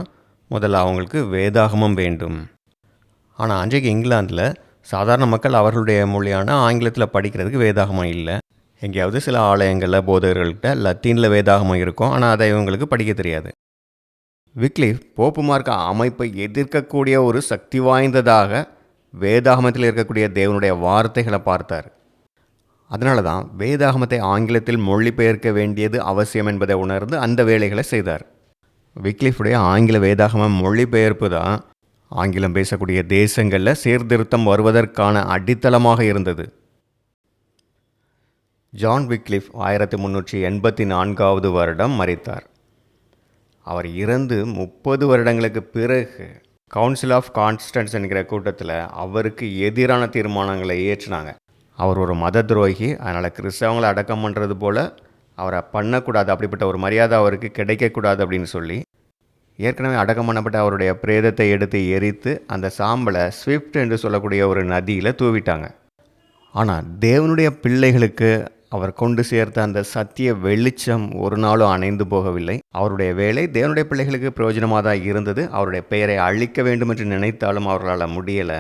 முதல்ல அவங்களுக்கு வேதாகமம் வேண்டும். ஆனால் அன்றைக்கு இங்கிலாந்தில் சாதாரண மக்கள் அவர்களுடைய மொழியான ஆங்கிலத்தில் படிக்கிறதுக்கு வேதாகமம் இல்லை. எங்கேயாவது சில ஆலயங்களில் போதகர்கள்கிட்ட லத்தீனில் வேதாகமம் இருக்கும், ஆனால் அதை இவங்களுக்கு படிக்க தெரியாது. விக்லிஃப் போப்பு மார்க்க அமைப்பை எதிர்க்கக்கூடிய ஒரு சக்தி வாய்ந்ததாக வேதாகமத்தில் இருக்கக்கூடிய தேவனுடைய வார்த்தைகளை பார்த்தார். அதனால தான் வேதாகமத்தை ஆங்கிலத்தில் மொழிபெயர்க்க வேண்டியது அவசியம் என்பதை உணர்ந்து அந்த வேலைகளை செய்தார். விக்லிஃபுடைய ஆங்கில வேதாகம மொழிபெயர்ப்பு தான் ஆங்கிலம் பேசக்கூடிய தேசங்களில் சீர்திருத்தம் வருவதற்கான அடித்தளமாக இருந்தது. ஜான் விக்லிஃப் 1384 வருடம் மரித்தார். அவர் இறந்து 30 வருடங்களுக்கு பிறகு கவுன்சில் ஆஃப் கான்ஸ்டன்ஸ் என்கிற கூட்டத்தில் அவருக்கு எதிரான தீர்மானங்களை இயற்றினாங்க. அவர் ஒரு மத துரோகி, அதனால் கிறிஸ்தவங்களை அடக்கம் பண்ணுறது போல் அவரை பண்ணக்கூடாது, அப்படிப்பட்ட ஒரு மரியாதை அவருக்கு கிடைக்கக்கூடாது அப்படின்னு சொல்லி ஏற்கனவே அடக்கம் பண்ணப்பட்ட அவருடைய பிரேதத்தை எடுத்து எரித்து அந்த சாம்பலை ஸ்விஃப்ட் என்று சொல்லக்கூடிய ஒரு நதியில் தூவிட்டாங்க. ஆனால் தேவனுடைய பிள்ளைகளுக்கு அவர் கொண்டு சேர்த்த அந்த சத்திய வெளிச்சம் ஒரு நாளும் அணைந்து போகவில்லை. அவருடைய வேலை தேவனுடைய பிள்ளைகளுக்கு பிரயோஜனமாக தான் இருந்தது. அவருடைய பெயரை அழிக்க வேண்டும் என்று நினைத்தாலும் அவர்களால் முடியலை.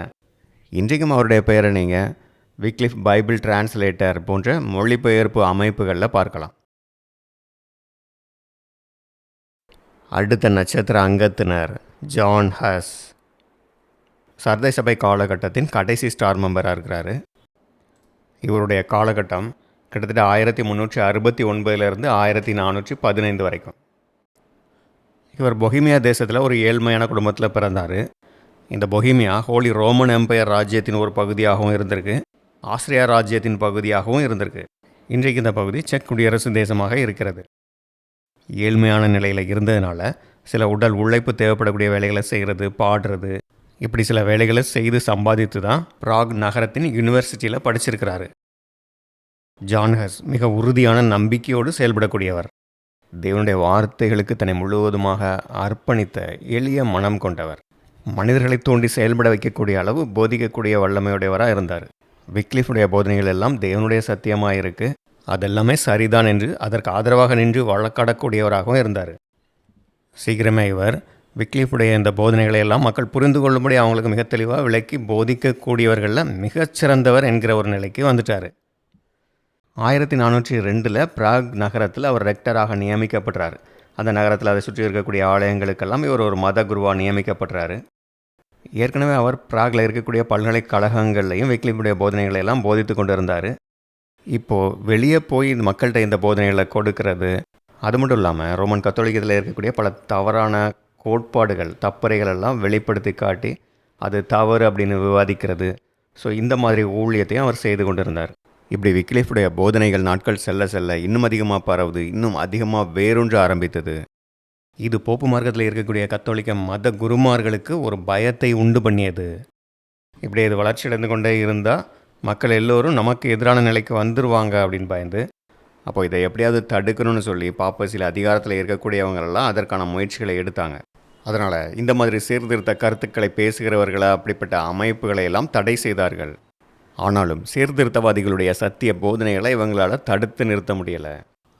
இன்றைக்கும் அவருடைய பெயரை நீங்கள் விக்லிஃப் பைபிள் டிரான்ஸ்லேட்டர் போன்ற மொழிபெயர்ப்பு அமைப்புகளில் பார்க்கலாம். அடுத்த நட்சத்திர அங்கத்தினர் ஜான் ஹஸ். சர்தை சபை காலகட்டத்தின் கடைசி ஸ்டார் மெம்பராக இருக்கிறாரு. இவருடைய காலகட்டம் கிட்டத்தட்ட 1369 1415 வரைக்கும். இவர் பொஹிமியா தேசத்தில் ஒரு ஏழ்மையான குடும்பத்தில் பிறந்தார். இந்த பொஹிமியா ஹோலி ரோமன் எம்பையர் ராஜ்யத்தின் ஒரு பகுதியாகவும் இருந்திருக்கு, ஆஸ்திரியா ராஜ்யத்தின் பகுதியாகவும் இருந்திருக்கு. இன்றைக்கு இந்த பகுதி செக் குடியரசு தேசமாக இருக்கிறது. ஏழ்மையான நிலையில் இருந்ததுனால சில உடல் உழைப்பு தேவைப்படக்கூடிய வேலைகளை செய்கிறது, பாடுறது, இப்படி சில வேலைகளை செய்து சம்பாதித்து தான் பிராக் நகரத்தின் யூனிவர்சிட்டியில் படிச்சிருக்கிறாரு. ஜான் ஹஸ் மிக உறுதியான நம்பிக்கையோடு செயல்படக்கூடியவர். தேவனுடைய வார்த்தைகளுக்கு தன்னை முழுவதுமாக அர்ப்பணித்த எளிய மனம் கொண்டவர். மனிதர்களை தோண்டி செயல்பட வைக்கக்கூடிய அளவு போதிக்கக்கூடிய வல்லமையுடையவராக இருந்தார். விக்லிஃபுடைய போதனைகள் எல்லாம் தேவனுடைய சத்தியமாக இருக்குது, அதெல்லாமே சரிதான் என்று அதற்கு ஆதரவாக நின்று வழக்காடக்கூடியவராகவும் இருந்தார். சீக்கிரமே இவர் விக்லிஃபுடைய இந்த போதனைகளை எல்லாம் மக்கள் புரிந்து கொள்ளும்படி அவங்களுக்கு மிக தெளிவாக விளக்கி போதிக்கக்கூடியவர்களில் மிகச்சிறந்தவர் என்கிற ஒரு நிலைக்கு வந்துட்டார். 1402 பிராக் நகரத்தில் அவர் ரெக்டராக நியமிக்கப்படுறார். அந்த நகரத்தில் அதை சுற்றி இருக்கக்கூடிய ஆலயங்களுக்கெல்லாம் இவர் ஒரு மத குருவாக நியமிக்கப்படுறாரு. ஏற்கனவே அவர் பிராகில் இருக்கக்கூடிய பல்கலைக்கழகங்கள்லையும் விக்லிஃபுடைய போதனைகளை எல்லாம் போதித்து கொண்டு இருந்தார். இப்போது வெளியே போய் மக்கள்கிட்ட இந்த போதனைகளை கொடுக்கறது, அது மட்டும் இல்லாமல் ரோமன் கத்தோலிக்கத்தில் இருக்கக்கூடிய பல தவறான கோட்பாடுகள், தப்பறைகள் எல்லாம் வெளிப்படுத்தி காட்டி அது தவறு அப்படின்னு விவாதிக்கிறது. ஸோ இந்த மாதிரி ஊழியத்தையும் அவர் செய்து கொண்டு இருந்தார். இப்படி விக்லிஃபுடைய போதனைகள் நாட்கள் செல்ல செல்ல இன்னும் அதிகமாக பரவுது, இன்னும் அதிகமாக வேரூன்ற ஆரம்பித்தது. இது போப்பு மார்க்கத்தில் இருக்கக்கூடிய கத்தோலிக்க மத குருமார்களுக்கு ஒரு பயத்தை உண்டு பண்ணியது. இப்படி இது வளர்ச்சியடைந்து கொண்டே இருந்தால் மக்கள் எல்லோரும் நமக்கு எதிரான நிலைக்கு வந்துடுவாங்க அப்படின்னு பயந்து, அப்போ இதை எப்படியாவது தடுக்கணும்னு சொல்லி பாப்பசில அதிகாரத்தில் இருக்கக்கூடியவங்களெல்லாம் அதற்கான முயற்சிகளை எடுத்தாங்க. அதனால் இந்த மாதிரி சீர்திருத்த கருத்துக்களை பேசுகிறவர்களை, அப்படிப்பட்ட அமைப்புகளை எல்லாம் தடை செய்தார்கள். ஆனாலும் சீர்திருத்தவாதிகளுடைய சத்திய போதனைகளை இவங்களால் தடுத்து நிறுத்த முடியலை.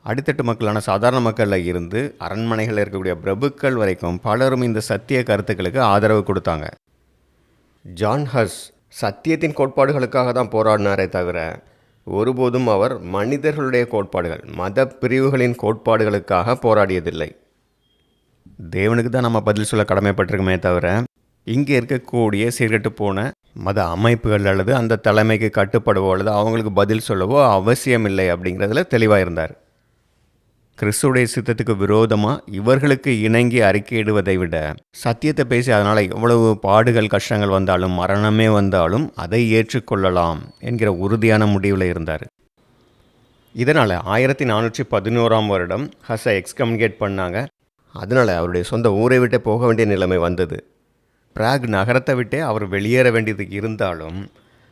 அடித்தட்டு மக்களான சாதாரண மக்களில் இருந்து அரண்மனைகளில் இருக்கக்கூடிய பிரபுக்கள் வரைக்கும் பலரும் இந்த சத்திய கருத்துக்களுக்கு ஆதரவு கொடுத்தாங்க. ஜான் ஹஸ் சத்தியத்தின் கோட்பாடுகளுக்காக தான் போராடினாரே தவிர ஒருபோதும் அவர் மனிதர்களுடைய கோட்பாடுகள், மத பிரிவுகளின் கோட்பாடுகளுக்காக போராடியதில்லை. தேவனுக்கு தான் நம்ம பதில் சொல்ல கடமைப்பட்டிருக்குமே தவிர இங்கே இருக்கக்கூடிய சீர்கெட்டு போன மத அமைப்புகள் அல்லது அந்த தலைமைக்கு கட்டுப்படுவோ அல்லது அவங்களுக்கு பதில் சொல்லவோ அவசியமில்லை அப்படிங்கிறதுல தெளிவாக இருந்தார். கிறிஸ்துடைய சித்தத்துக்கு விரோதமாக இவர்களுக்கு இணங்கி அறிக்கையிடுவதை விட சத்தியத்தை பேசி அதனால் எவ்வளவு பாடுகள் கஷ்டங்கள் வந்தாலும் மரணமே வந்தாலும் அதை ஏற்றுக்கொள்ளலாம் என்கிற உறுதியான முடிவில் இருந்தார். இதனால் 1411 வருடம் ஹஸ்ஸை எக்ஸ்கம்யூனிகேட் பண்ணாங்க. அதனால் அவருடைய சொந்த ஊரை விட்டே போக வேண்டிய நிலைமை வந்தது. பிராக் நகரத்தை விட்டே அவர் வெளியேற வேண்டியது இருந்தாலும்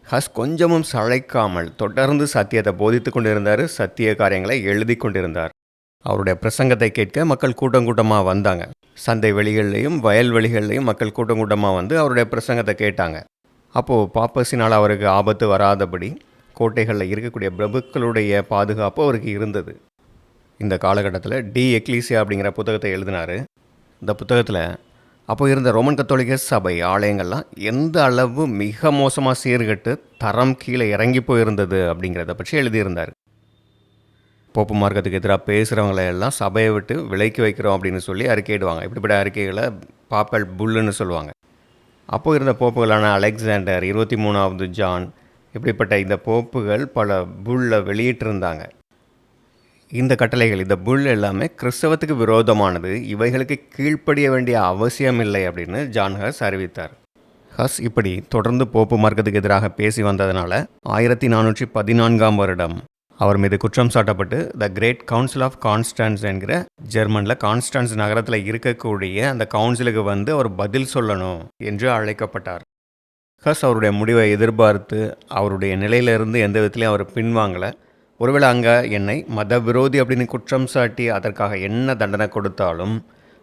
ஹஸ் கொஞ்சமும் சளைக்காமல் தொடர்ந்து சத்தியத்தை போதித்து கொண்டிருந்தார், சத்திய காரியங்களை எழுதி கொண்டிருந்தார். அவருடைய பிரசங்கத்தை கேட்க மக்கள் கூட்டம் கூட்டமாக வந்தாங்க. சந்தை வெளிகள்லையும் வயல்வெளிகள்லையும் மக்கள் கூட்டம் கூட்டமாக வந்து அவருடைய பிரசங்கத்தை கேட்டாங்க. அப்போது பாப்பஸினால் அவருக்கு ஆபத்து வராதபடி கோட்டைகளில் இருக்கக்கூடிய பிரபுக்களுடைய பாதுகாப்பு அவருக்கு இருந்தது. இந்த காலகட்டத்தில் டி எக்லீசியா அப்படிங்கிற புத்தகத்தை எழுதினார். இந்த புத்தகத்தில் அப்போ இருந்த ரோமன் கத்தோலிக்க சபை ஆலயங்கள்லாம் எந்த அளவு மிக மோசமாக சீர்கட்டு தரம் கீழே இறங்கி போயிருந்தது அப்படிங்கிறத பற்றி எழுதியிருந்தார். போப்பு மார்க்கத்துக்கு எதிராக பேசுகிறவங்கள எல்லாம் சபையை விட்டு விலக்கி வைக்கிறோம் அப்படின்னு சொல்லி அறிக்கையிடுவாங்க. இப்படிப்பட்ட அறிக்கைகளை பாப்பல் புல்லுன்னு சொல்லுவாங்க. அப்போது இருந்த போப்புகளான அலெக்சாண்டர், 23வது ஜான், இப்படிப்பட்ட இந்த போப்புகள் பல புல்லை வெளியிட்டிருந்தாங்க. இந்த கட்டளைகள், இந்த புல் எல்லாமே கிறிஸ்தவத்துக்கு விரோதமானது, இவைகளுக்கு கீழ்ப்படிய வேண்டிய அவசியம் இல்லை அப்படின்னு ஜான் ஹஸ் அறிவித்தார். ஹஸ் இப்படி தொடர்ந்து போப்பு மார்க்கத்துக்கு எதிராக பேசி வந்ததுனால 1414ஆம் வருடம் அவர் மீது குற்றம் சாட்டப்பட்டு the great council of Constance என்கிற ஜெர்மனில் கான்ஸ்டன்ஸ் நகரத்தில் இருக்கக்கூடிய அந்த கவுன்சிலுக்கு வந்து அவர் பதில் சொல்லணும் என்று அழைக்கப்பட்டார். ஹஸ் அவருடைய முடிவை எதிர்பார்த்து அவருடைய நிலையிலிருந்து எந்த விதத்துலையும் அவர் பின்வாங்கலை. ஒருவேளை அங்கே என்னை மத விரோதி அப்படின்னு குற்றம் சாட்டி அதற்காக என்ன தண்டனை கொடுத்தாலும்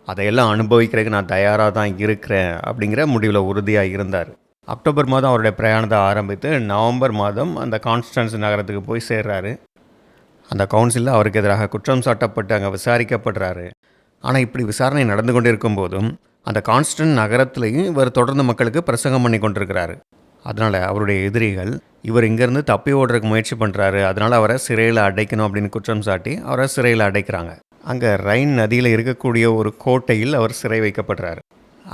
அதையெல்லாம் அனுபவிக்கிறதுக்கு நான் தயாராக தான் இருக்கிறேன் அப்படிங்கிற முடிவில் உறுதியாக இருந்தார். அக்டோபர் மாதம் அவருடைய பிரயாணத்தை ஆரம்பித்து நவம்பர் மாதம் அந்த கான்ஸ்டன்ஸ் நகரத்துக்கு போய் சேர்றாரு. அந்த கவுன்சிலில் அவருக்கு எதிராக குற்றம் சாட்டப்பட்டு அங்கே விசாரிக்கப்படுறாரு. ஆனால் இப்படி விசாரணை நடந்து கொண்டிருக்கும் போதும் அந்த கான்ஸ்டன்ட் நகரத்துலேயும் இவர் தொடர்ந்து மக்களுக்கு பிரசங்கம் பண்ணி கொண்டிருக்கிறாரு. அதனால் அவருடைய எதிரிகள் இவர் இங்கேருந்து தப்பி ஓடுறதுக்கு முயற்சி பண்ணுறாரு, அதனால் அவரை சிறையில் அடைக்கணும் அப்படின்னு குற்றம் சாட்டி அவரை சிறையில் அடைக்கிறாங்க. அங்கே ரைன் நதியில் இருக்கக்கூடிய ஒரு கோட்டையில் அவர் சிறை வைக்கப்படுறாரு.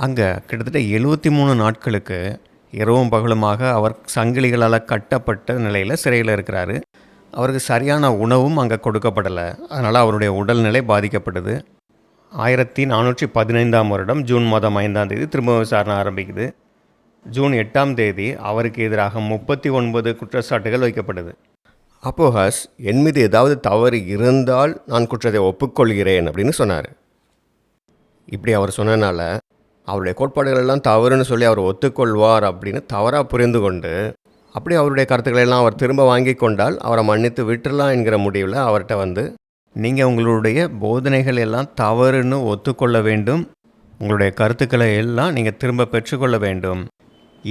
அங்கே கிட்டத்தட்ட 73 நாட்களுக்கு இரவும் பகலுமாக அவர் சங்கிலிகளால் கட்டப்பட்ட நிலையில் சிறையில் இருக்கிறாரு. அவருக்கு சரியான உணவும் அங்கே கொடுக்கப்படலை. அதனால் அவருடைய உடல்நிலை பாதிக்கப்படுது. 1415ஆம் வருடம் ஜூன் மாதம் 5ஆம் தேதி திரும்ப விசாரணை ஆரம்பிக்குது. ஜூன் 8ஆம் தேதி அவருக்கு எதிராக 39 குற்றச்சாட்டுகள் வைக்கப்படுது. அப்போது ஹஸ் என் மீது ஏதாவது தவறு இருந்தால் நான் குற்றத்தை ஒப்புக்கொள்கிறேன் அப்படின்னு சொன்னார். இப்படி அவர் சொன்னனால அவருடைய கோட்பாடுகள் எல்லாம் தவறுன்னு சொல்லி அவர் ஒத்துக்கொள்வார் அப்படின்னு தவறாக புரிந்து கொண்டு அப்படி அவருடைய கருத்துக்களெல்லாம் அவர் திரும்ப வாங்கி கொண்டால் அவரை மன்னித்து விட்டுடலாம் என்கிற முடிவில் அவர்கிட்ட வந்து, நீங்கள் உங்களுடைய போதனைகள் எல்லாம் தவறுன்னு ஒத்துக்கொள்ள வேண்டும், உங்களுடைய கருத்துக்களை எல்லாம் நீங்கள் திரும்ப பெற்றுக்கொள்ள வேண்டும்,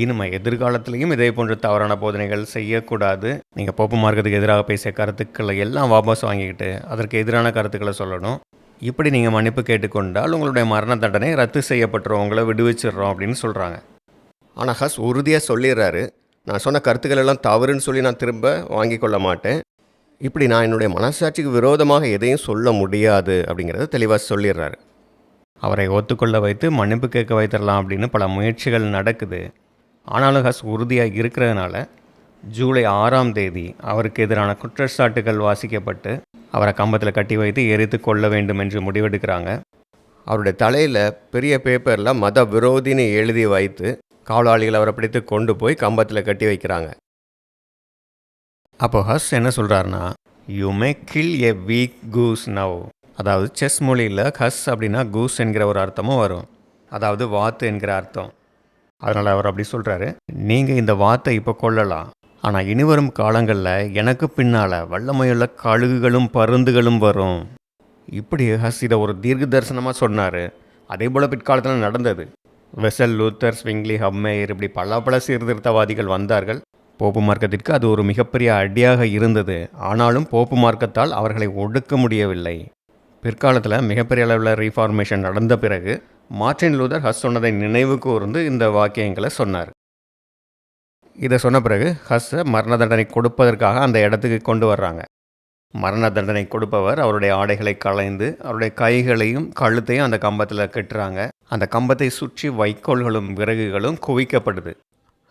இனிமே எதிர்காலத்திலையும் இதே போன்ற தவறான போதனைகள் செய்யக்கூடாது, நீங்கள் போப்பு மார்க்கத்துக்கு எதிராக பேசிய கருத்துக்களை எல்லாம் வாபஸ் வாங்கிக்கிட்டு அதற்கு எதிரான கருத்துக்களை சொல்லணும், இப்படி நீங்கள் மன்னிப்பு கேட்டுக்கொண்டால் உங்களுடைய மரண தண்டனை ரத்து செய்யப்பட்டுரும், உங்களை விடுவிச்சிடுறோம் அப்படின்னு சொல்கிறாங்க. ஆனால் ஹஸ் உறுதியாக சொல்லிடுறாரு, நான் சொன்ன கருத்துக்கள் எல்லாம் தவறுன்னு சொல்லி நான் திரும்ப வாங்கி கொள்ள மாட்டேன், இப்படி நான் என்னுடைய மனசாட்சிக்கு விரோதமாக எதையும் சொல்ல முடியாது அப்படிங்கிறத தெளிவாக சொல்லிடுறாரு. அவரை ஒத்துக்கொள்ள வைத்து மன்னிப்பு கேட்க வைத்திடலாம் அப்படின்னு பல முயற்சிகள் நடக்குது. ஆனாலும் ஹஸ் உறுதியாக இருக்கிறதுனால ஜூலை 6ஆம் தேதி அவருக்கு எதிரான குற்றச்சாட்டுகள் வாசிக்கப்பட்டு அவரை கம்பத்தில் கட்டி வைத்து எரித்து கொள்ள வேண்டும் என்று முடிவெடுக்கிறாங்க. அவருடைய தலையில் பெரிய பேப்பரில் மத விரோதின்னு எழுதி வைத்து காவலாளிகள் அவரை பிடித்து கொண்டு போய் கம்பத்தில் கட்டி வைக்கிறாங்க. அப்போ ஹஸ் என்ன சொல்கிறாருன்னா, you may kill a weak goose now. அதாவது செஸ் மொழியில் ஹஸ் அப்படின்னா கூஸ் என்கிற ஒரு அர்த்தமும் வரும், அதாவது வாத்து என்கிற அர்த்தம். அதனால் அவர் அப்படி சொல்கிறாரு, நீங்கள் இந்த வாத்தை இப்போ கொல்லலாம், ஆனால் இனிவரும் காலங்களில் எனக்கு பின்னால் வல்லமையுள்ள கழுகுகளும் பருந்துகளும் வரும். இப்படி ஹஸ் இதை ஒரு தீர்க்க தரிசனமாக சொன்னார். அதே போல் பிற்காலத்தில் நடந்தது. வெசல், லூத்தர், ஸ்விங்லி, ஹம்மேயர், இப்படி பல சீர்திருத்தவாதிகள் வந்தார்கள். போப்பு மார்க்கத்திற்கு அது ஒரு மிகப்பெரிய அடியாக இருந்தது. ஆனாலும் போப்பு மார்க்கத்தால் அவர்களை ஒடுக்க முடியவில்லை. பிற்காலத்தில் மிகப்பெரிய அளவில் ரீஃபார்மேஷன் நடந்த பிறகு மார்ட்டின் லூதர் ஹஸ் சொன்னதை நினைவு கூர்ந்து இந்த வாக்கியங்களை சொன்னார். இதை சொன்ன பிறகு ஹஸ்ஸை மரண தண்டனை கொடுப்பதற்காக அந்த இடத்துக்கு கொண்டு வர்றாங்க. மரண தண்டனை கொடுப்பவர் அவருடைய ஆடைகளை களைந்து அவருடைய கைகளையும் கழுத்தையும் அந்த கம்பத்தில் கட்டுறாங்க. அந்த கம்பத்தை சுற்றி வைக்கோல்களும் விறகுகளும் குவிக்கப்படுது.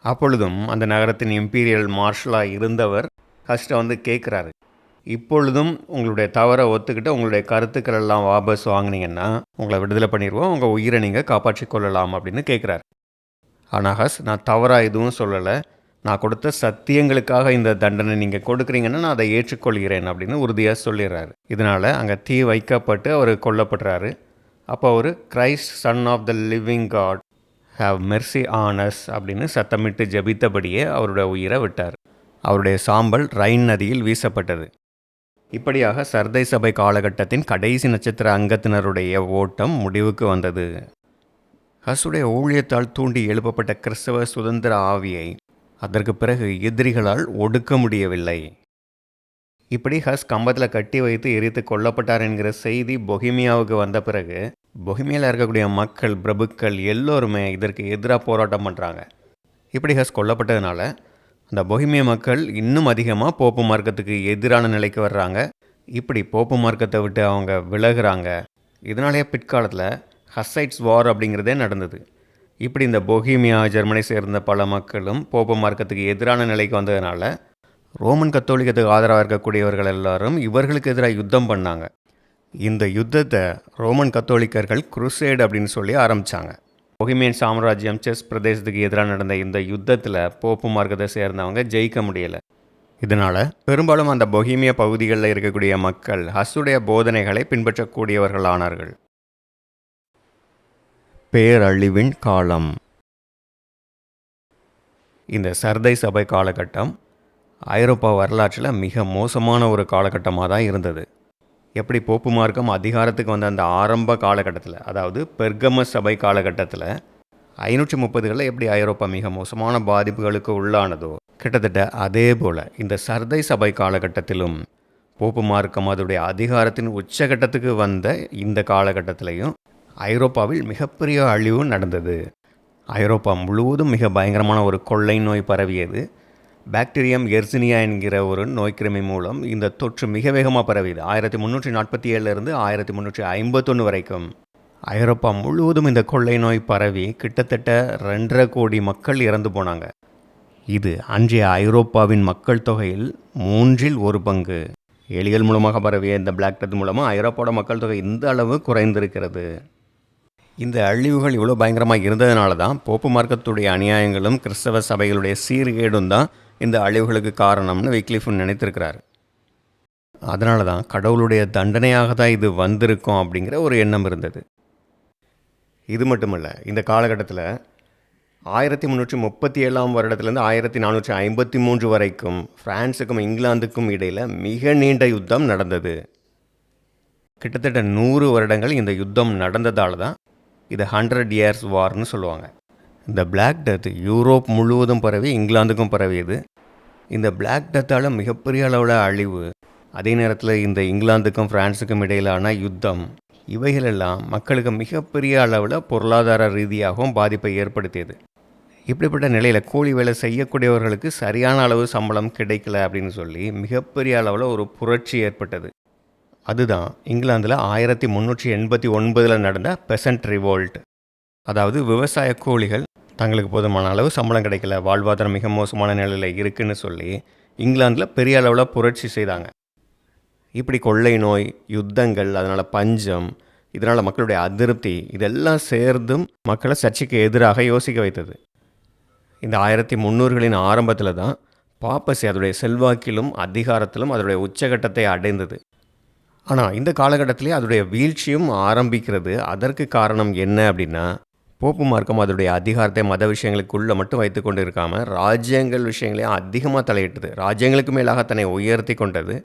அப்பொழுதும் அந்த நகரத்தின் இம்பீரியல் மார்ஷலாக இருந்தவர் ஹஸ்ட்டை வந்து கேட்குறாரு, இப்பொழுதும் உங்களுடைய தவறை ஒத்துக்கிட்டு உங்களுடைய கருத்துக்கள் எல்லாம் வாபஸ் வாங்கினீங்கன்னா உங்களை விடுதலை பண்ணிடுவோம், உங்கள் உயிரை நீங்கள் காப்பாற்றி கொள்ளலாம் அப்படின்னு கேட்குறாரு. ஆனால் ஹஸ், நான் தவறாக எதுவும் சொல்லலை, நான் கொடுத்த சத்தியங்களுக்காக இந்த தண்டனை நீங்கள் கொடுக்குறீங்கன்னா நான் அதை ஏற்றுக்கொள்கிறேன் அப்படின்னு உறுதியாக சொல்லிடுறாரு. இதனால் அங்கே தீ வைக்கப்பட்டு அவர் கொல்லப்படுறாரு. அப்போ அவர் Christ son of the living God have mercy on us அப்படின்னு சத்தமிட்டு ஜெபித்தபடியே அவருடைய உயிரை விட்டார். அவருடைய சாம்பல் ரைன் நதியில் வீசப்பட்டது. இப்படியாக சர்தை சபை காலகட்டத்தின் கடைசி நட்சத்திர அங்கத்தினருடைய ஓட்டம் முடிவுக்கு வந்தது. ஹஸ்ஸுடைய ஊழியத்தால் தூண்டி எழுப்பப்பட்ட கிறிஸ்தவ சுதந்திர ஆவியை அதற்கு பிறகு எதிரிகளால் ஒடுக்க முடியவில்லை. இப்படி ஹஸ் கம்பத்தில் கட்டி வைத்து எரித்து கொல்லப்பட்டார் என்கிற செய்தி பொஹிமியாவுக்கு வந்த பிறகு பொஹிமியாவில் இருக்கக்கூடிய மக்கள், பிரபுக்கள் எல்லோருமே இதற்கு எதிராக போராட்டம் பண்ணுறாங்க. இப்படி ஹஸ் கொல்லப்பட்டதுனால அந்த பொஹிமிய மக்கள் இன்னும் அதிகமாக போப்பு மார்க்கத்துக்கு எதிரான நிலைக்கு வர்றாங்க. இப்படி போப்பு மார்க்கத்தை விட்டு அவங்க விலகுறாங்க. இதனாலேயே பிற்காலத்தில் ஹஸ்ஸைட்ஸ் வார் அப்படிங்கிறதே நடந்தது. இப்படி இந்த பொஹிமியா, ஜெர்மனி சேர்ந்த பல மக்களும் போப்பு மார்க்கத்துக்கு எதிரான நிலைக்கு வந்ததுனால ரோமன் கத்தோலிக்கத்துக்கு ஆதரவாக இருக்கக்கூடியவர்கள் எல்லாரும் இவர்களுக்கு எதிராக யுத்தம் பண்ணாங்க. இந்த யுத்தத்தை ரோமன் கத்தோலிக்கர்கள் குருசேட் அப்படின்னு சொல்லி ஆரம்பித்தாங்க. பொஹிமியன் சாம்ராஜ்யம் செஸ் பிரதேசத்துக்கு எதிராக நடந்த இந்த யுத்தத்தில் போப்பு மார்க்கத்தை சேர்ந்தவங்க ஜெயிக்க முடியலை. இதனால் பெரும்பாலும் அந்த பொஹிமிய பகுதிகளில் இருக்கக்கூடிய மக்கள் ஹஸ்ஸுடைய போதனைகளை பின்பற்றக்கூடியவர்களானார்கள். பேரழிவின் காலம். இந்த சர்தை சபை காலகட்டம் ஐரோப்பா வரலாற்றில் மிக மோசமான ஒரு காலகட்டமாக தான் இருந்தது. எப்படி போப்பு மார்க்கம் அதிகாரத்துக்கு வந்த அந்த ஆரம்ப காலகட்டத்தில், அதாவது பெர்கமஸ் சபை காலகட்டத்தில் 530களில் எப்படி ஐரோப்பா மிக மோசமான பாதிப்புகளுக்கு உள்ளானதோ, கிட்டத்தட்ட அதே போல் இந்த சர்தை சபை காலகட்டத்திலும் போப்பு மார்க்கம் அதோடைய அதிகாரத்தின் உச்சகட்டத்துக்கு வந்த இந்த காலகட்டத்திலையும் ஐரோப்பாவில் மிகப்பெரிய அழிவு நடந்தது. ஐரோப்பா முழுவதும் மிக பயங்கரமான ஒரு கொள்ளை நோய் பரவியது. பாக்டீரியம் எர்சினியா என்கிற ஒரு நோய்க்கிருமி மூலம் இந்த தொற்று மிக வேகமாக பரவியது. 1347 1351 வரைக்கும் ஐரோப்பா முழுவதும் இந்த கொள்ளை நோய் பரவி கிட்டத்தட்ட 2.5 கோடி மக்கள் இறந்து போனாங்க. இது அன்றைய ஐரோப்பாவின் மக்கள் தொகையில் 1/3 பங்கு. எலிகள் மூலமாக பரவிய இந்த பிளாக் டெத் மூலமாக ஐரோப்பாவோட மக்கள் தொகை இந்த அளவு குறைந்திருக்கிறது. இந்த அழிவுகள் இவ்வளோ பயங்கரமாக இருந்ததுனால தான் போப்பு மார்க்கத்துடைய அநியாயங்களும் கிறிஸ்தவ சபைகளுடைய சீர்கேடும் தான் இந்த அழிவுகளுக்கு காரணம்னு விக்லிஃப் நினைத்திருக்கிறார். அதனால தான் கடவுளுடைய தண்டனையாக தான் இது வந்திருக்கும் அப்படிங்கிற ஒரு எண்ணம் இருந்தது. இது மட்டுமல்ல, இந்த காலகட்டத்தில் 1337 வருடத்துலேருந்து 1453 வரைக்கும் பிரான்ஸுக்கும் இங்கிலாந்துக்கும் இடையில் மிக நீண்ட யுத்தம் நடந்தது. கிட்டத்தட்ட 100 வருடங்கள் இந்த யுத்தம் நடந்ததால் தான் இது 100 இயர்ஸ் வார்னு சொல்லுவாங்க. இந்த பிளாக் டெத் யூரோப் முழுவதும் பரவி இங்கிலாந்துக்கும் பரவியது. இந்த பிளாக் டெத்தால் மிகப்பெரிய அளவில் அழிவு, அதே நேரத்தில் இந்த இங்கிலாந்துக்கும் பிரான்ஸுக்கும் இடையிலான யுத்தம், இவைகளெல்லாம் மக்களுக்கு மிகப்பெரிய அளவில் பொருளாதார ரீதியாகவும் பாதிப்பை ஏற்படுத்தியது. இப்படிப்பட்ட நிலையில் கூலி வேலை செய்யக்கூடியவர்களுக்கு சரியான அளவு சம்பளம் கிடைக்கல அப்படின்னு சொல்லி மிகப்பெரிய அளவில் ஒரு புரட்சி ஏற்பட்டது. அதுதான் இங்கிலாந்தில் 1389 நடந்த பெசன்ட் ரிவோல்ட். அதாவது விவசாய கூலிகள் தங்களுக்கு போதுமான அளவு சம்பளம் கிடைக்கல, வாழ்வாதாரம் மிக மோசமான நிலையில் இருக்குன்னு சொல்லி இங்கிலாந்தில் பெரிய அளவில் புரட்சி செய்தாங்க. இப்படி கொள்ளை நோய், யுத்தங்கள், அதனால் பஞ்சம், இதனால் மக்களுடைய அதிருப்தி, இதெல்லாம் சேர்ந்தும் மக்களை சர்ச்சைக்கு எதிராக யோசிக்க வைத்தது. இந்த 1300களின் ஆரம்பத்தில் தான் பாப்பசி அதோடைய செல்வாக்கிலும் அதிகாரத்திலும் அதோடைய உச்சகட்டத்தை அடைந்தது. ஆனால் இந்த காலகட்டத்திலே அதோடைய வீழ்ச்சியும் ஆரம்பிக்கிறது. அதற்கு காரணம் என்ன அப்படின்னா, போப்பு மார்க்கம் அதோடைய அதிகாரத்தை மத விஷயங்களுக்குள்ளே மட்டும் வைத்து கொண்டு இருக்காமல் ராஜ்யங்கள் விஷயங்களையும் அதிகமாக தலையிட்டது. ராஜ்யங்களுக்கு மேலாக தன்னை உயர்த்தி கொண்டது.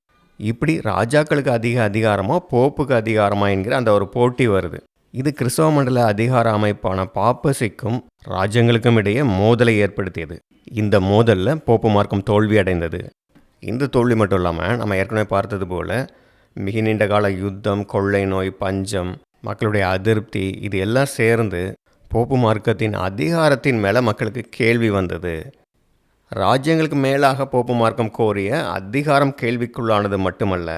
இப்படி ராஜாக்களுக்கு அதிக அதிகாரமோ போப்புக்கு அதிகாரமா என்கிற அந்த ஒரு போட்டி வருது. இது கிறிஸ்தவ மண்டல அதிகார அமைப்பான பாப்பசிக்கும் ராஜ்யங்களுக்கும் இடையே மோதலை ஏற்படுத்தியது. இந்த மோதலில் போப்பு மார்க்கம் தோல்வி அடைந்தது. இந்த தோல்வி மட்டும் இல்லாமல் நம்ம ஏற்கனவே பார்த்தது போல் மிக நீண்ட கால யுத்தம், கொள்ளை நோய், பஞ்சம், மக்களுடைய அதிருப்தி, இது எல்லாம் சேர்ந்து போப்பு மார்க்கத்தின் அதிகாரத்தின் மேலே மக்களுக்கு கேள்வி வந்தது. ராஜ்யங்களுக்கு மேலாக போப்பு மார்க்கம் கோரிய அதிகாரம் கேள்விக்குள்ளானது மட்டுமல்ல,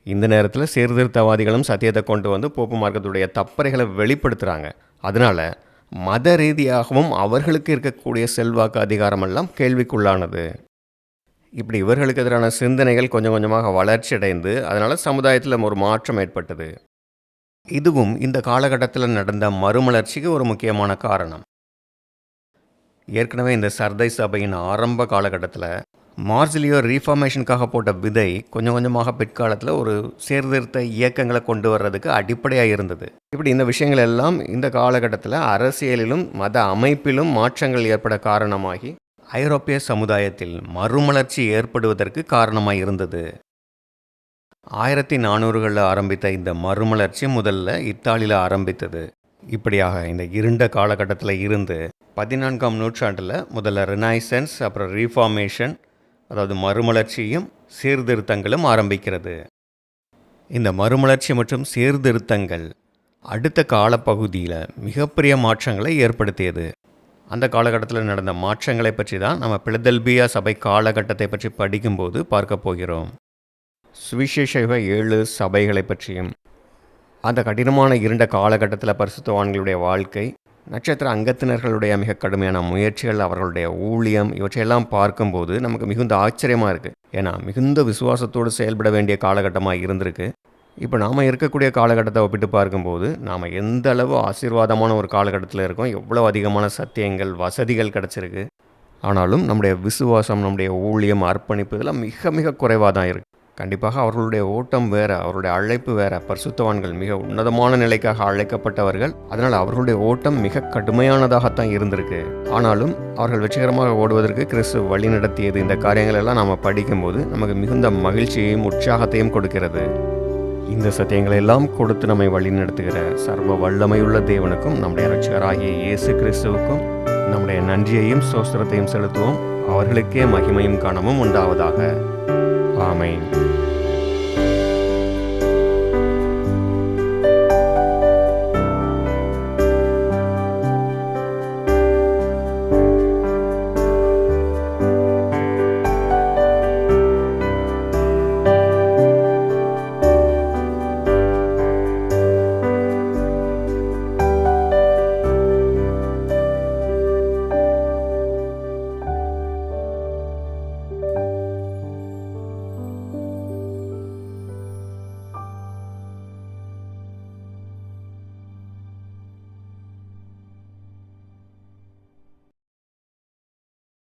இந்த நேரத்தில் சீர்திருத்தவாதிகளும் சத்தியத்தை கொண்டு வந்து போப்பு மார்க்கத்துடைய தப்பறைகளை வெளிப்படுத்துகிறாங்க. அதனால் மத ரீதியாகவும் அவர்களுக்கு இருக்கக்கூடிய செல்வாக்கு அதிகாரமெல்லாம் கேள்விக்குள்ளானது. இப்படி இவர்களுக்கு எதிரான சிந்தனைகள் கொஞ்சம் கொஞ்சமாக வளர்ச்சி அடைந்து அதனால் சமுதாயத்தில் ஒரு மாற்றம் ஏற்பட்டது. இதுவும் இந்த காலகட்டத்தில் நடந்த மறுமலர்ச்சிக்கு ஒரு முக்கியமான காரணம். ஏற்கனவே இந்த சர்தை சபையின் ஆரம்ப காலகட்டத்தில் மார்சிலியோ ரீஃபார்மேஷனுக்காக போட்ட விதை கொஞ்சம் கொஞ்சமாக பிற்காலத்தில் ஒரு சீர்திருத்த இயக்கங்களை கொண்டு வர்றதுக்கு அடிப்படையாக இருந்தது. இப்படி இந்த விஷயங்கள் எல்லாம் இந்த காலகட்டத்தில் அரசியலிலும் மத அமைப்பிலும் மாற்றங்கள் ஏற்பட காரணமாகி ஐரோப்பிய சமுதாயத்தில் மறுமலர்ச்சி ஏற்படுவதற்கு காரணமாக இருந்தது. 1400களில் ஆரம்பித்த இந்த மறுமலர்ச்சி முதல்ல இத்தாலியில் ஆரம்பித்தது. இப்படியாக இந்த இருண்ட காலகட்டத்தில் இருந்து 14ஆம் நூற்றாண்டில் முதல்ல ரினைசன்ஸ், அப்புறம் ரீஃபார்மேஷன், அதாவது மறுமலர்ச்சியும் சீர்திருத்தங்களும் ஆரம்பிக்கிறது. இந்த மறுமலர்ச்சி மற்றும் சீர்திருத்தங்கள் அடுத்த காலப்பகுதியில் மிகப்பெரிய மாற்றங்களை ஏற்படுத்தியது. அந்த காலகட்டத்தில் நடந்த மாற்றங்களை பற்றி தான் நம்ம பிலதெல்பியா சபை காலகட்டத்தை பற்றி படிக்கும்போது பார்க்க போகிறோம். சுவிசேஷ 7 சபைகளை பற்றியும், அந்த கடினமான இருண்ட காலகட்டத்தில் பரிசுத்தவான்களுடைய வாழ்க்கை, நட்சத்திர அங்கத்தினர்களுடைய மிக கடுமையான முயற்சிகள், அவர்களுடைய ஊழியம், இவற்றையெல்லாம் பார்க்கும்போது நமக்கு மிகுந்த ஆச்சரியமாக இருக்குது. ஏன்னா மிகுந்த விசுவாசத்தோடு செயல்பட வேண்டிய காலகட்டமாக இருந்திருக்கு. இப்போ நாம் இருக்கக்கூடிய காலகட்டத்தை ஒப்பிட்டு பார்க்கும்போது நாம் எந்த அளவு ஆசீர்வாதமான ஒரு காலகட்டத்தில் இருக்கோம், எவ்வளோ அதிகமான சத்தியங்கள், வசதிகள் கிடச்சிருக்கு. ஆனாலும் நம்முடைய விசுவாசம், நம்முடைய ஊழியம், அர்ப்பணிப்பு இதெல்லாம் மிக மிக குறைவாக தான் இருக்குது. கண்டிப்பாக அவர்களுடைய ஓட்டம் வேறு, அவர்களுடைய அழைப்பு வேறு. பரிசுத்தவான்கள் மிக உன்னதமான நிலைக்காக அழைக்கப்பட்டவர்கள். அதனால் அவர்களுடைய ஓட்டம் மிக கடுமையானதாகத்தான் இருந்திருக்கு. ஆனாலும் அவர்கள் வெற்றிகரமாக ஓடுவதற்கு கிறிஸ்து வழி நடத்தியது. இந்த காரியங்கள் எல்லாம் நாம் படிக்கும்போது நமக்கு மிகுந்த மகிழ்ச்சியையும் உற்சாகத்தையும் கொடுக்கிறது. இந்த சத்தியங்களை எல்லாம் கொடுத்து நம்மை வழி நடத்துகிற சர்வ வல்லமையுள்ள தேவனுக்கும் நம்முடைய இரட்சகராகிய இயேசு கிறிஸ்துவுக்கும் நம்முடைய நன்றியையும் ஸ்தோத்திரத்தையும் செலுத்துவோம். அவர்களுக்கே மகிமையும் கனமும் உண்டாவதாக. ஆமென்.